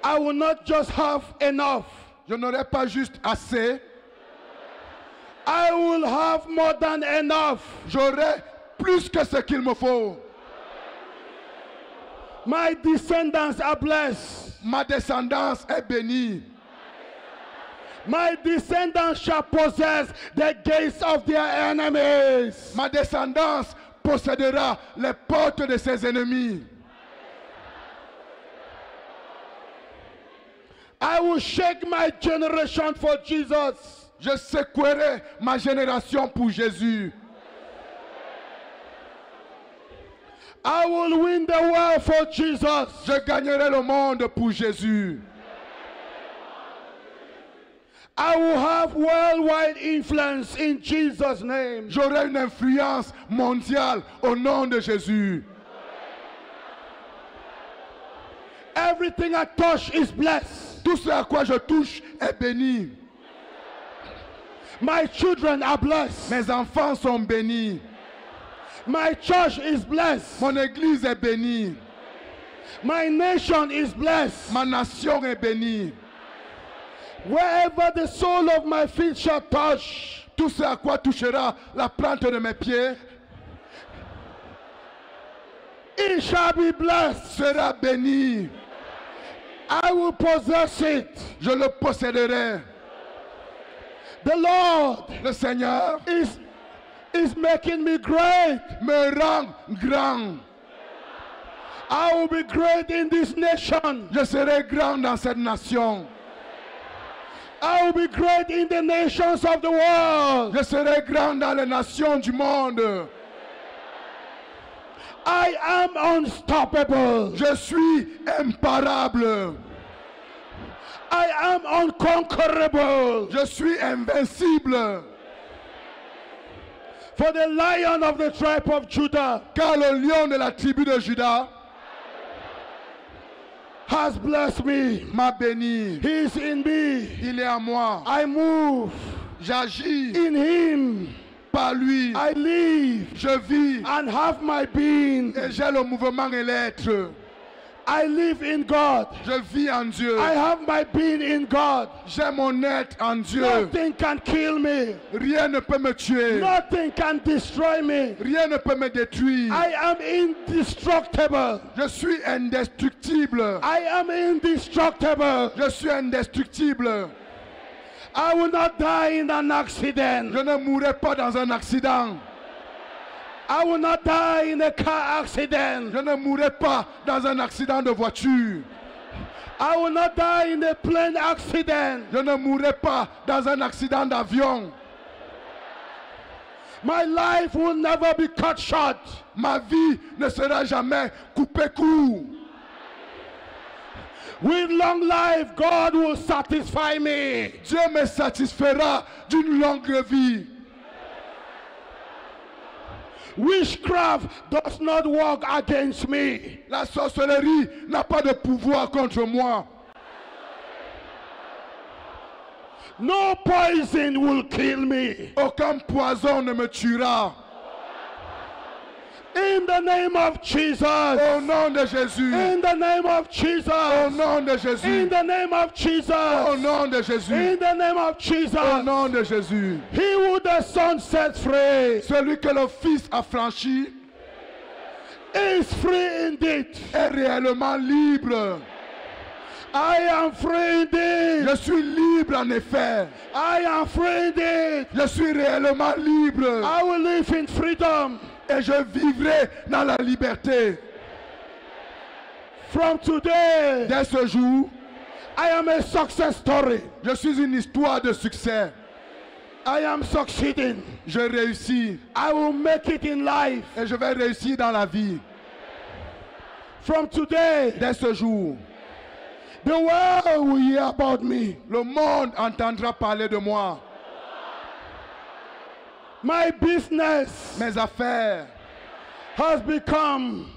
I will not just have enough. je n'aurai pas juste assez, I will have more than enough. j'aurai plus que ce qu'il me faut. My descendants are blessed. Ma descendance est bénie. My descendants shall possess the gates of their enemies. Ma descendance possédera les portes de ses ennemis. I will shake my generation for Jesus. Je secouerai ma génération pour Jésus. I will win the world for Jesus. Je gagnerai le monde pour Jésus. I will have worldwide influence in Jesus' name. J'aurai une influence mondiale au nom de Jésus. Everything I touch is blessed. Tout ce à quoi je touche est béni. My children are blessed. Mes enfants sont bénis. My church is blessed. Mon église est bénie. My nation is blessed. Ma nation est bénie. Wherever the sole of my feet shall touch, Tout ce à quoi touchera la plante de mes pieds it shall be blessed. sera béni. I will possess it. Je le posséderai. The Lord Le Seigneur is making me great. me rend grand. I will be great in this nation. Je serai grand dans cette nation. I will be great in the nations of the world. Je serai grand dans les nations du monde. I am unstoppable. Je suis imparable. I am unconquerable. Je suis invincible. For the Lion of the tribe of Judah Car le lion de la tribu de Juda has blessed me. m'a béni. He is in me. Il est à moi. I move J'agis in him. par lui. I live Je vis and have my being. et j'ai le mouvement et l'être. I live in God. Je vis en Dieu. I have my being in God. J'ai mon être en Dieu. Nothing can kill me. Rien ne peut me tuer. Nothing can destroy me. Rien ne peut me détruire. I am indestructible. Je suis indestructible. I am indestructible. Je suis indestructible. I will not die in an accident. Je ne mourrai pas dans un accident. I will not die in a car accident. Je ne mourrai pas dans un accident de voiture. I will not die in a plane accident. Je ne mourrai pas dans un accident d'avion. My life will never be cut short. Ma vie ne sera jamais coupée court. With long life, God will satisfy me. Dieu me satisfera d'une longue vie. Witchcraft does not work against me. La sorcellerie n'a pas de pouvoir contre moi. No poison will kill me. Aucun poison ne me tuera. In the name of Jesus. Au nom de Jésus. In the name of Jesus. Au nom de Jésus. In the name of Jesus. Au nom de Jésus. In the name of Jesus. Au nom de Jésus. He who the Son sets free Celui que le Fils a franchi is free indeed. est réellement libre. I am free indeed. Je suis libre en effet. I am free indeed. Je suis réellement libre. I will live in freedom. Et je vivrai dans la liberté. From today, Dès ce jour, I am a success story. je suis une histoire de succès. I am succeeding. Je réussis I will make it in life. et je vais réussir dans la vie. From today, Dès ce jour, the world will hear about me. le monde entendra parler de moi. My business Mes affaires has become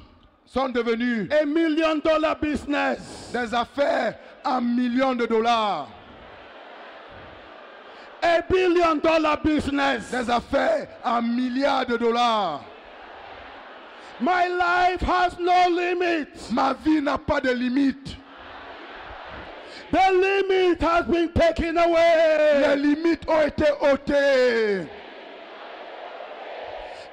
sont devenues $1 million business. des affaires en millions de dollars. $1 billion business. Des affaires en milliards de dollars. My life has no limit. Ma vie n'a pas de limite. The limit has been taken away. Les limites ont été ôtées.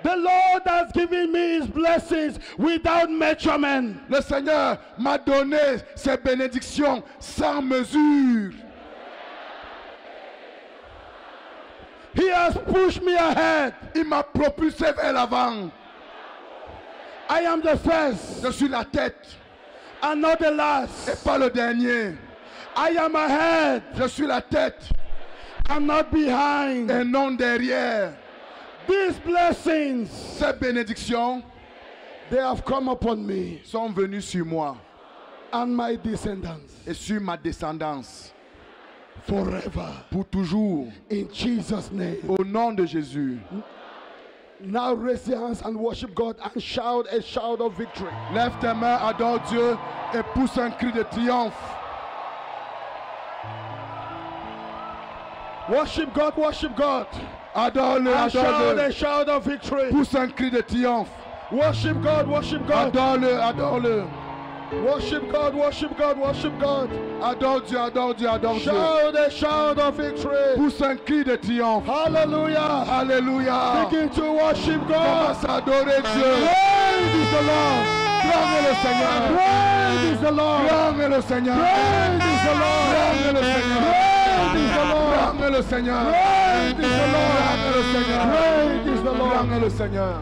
The Lord has given me his blessings without measurement. Le Seigneur m'a donné ses bénédictions sans mesure. He has pushed me ahead. Il m'a propulsé vers l'avant. I am the first Je suis la tête and not the et last. pas le dernier. I am ahead Je suis la tête and not behind. et non derrière. These blessings, Ces bénédictions they have come upon me sont venues sur moi and my descendants et sur ma descendance forever. pour toujours. In Jesus' name. Au nom de Jésus. Now raise your hands and worship God and shout a shout of victory. Lève tes mains, adore Dieu et pousse un cri de triomphe. Worship God, worship God. Adore-le, And shout adore-le. a shout of victory. Pousse un cri de triomphe. Worship God, worship God. Adore-le, adore-le. Worship God, worship God, worship God. Adore Dieu, adore Dieu, adore Dieu. Shout a shout of victory. Pousse un cri de triomphe. Hallelujah. Alléluia. Begin to worship God. Commence à adorer Dieu. Praise is the Lord. Grand est le Seigneur. Praise is the Lord. Grand est le Seigneur. Praise is the Lord. Grand est le Seigneur. Praise is the Lord. Grand est le Seigneur. Praise is the Lord. Grand est le Seigneur. Praise is the Lord. Grand est le Seigneur.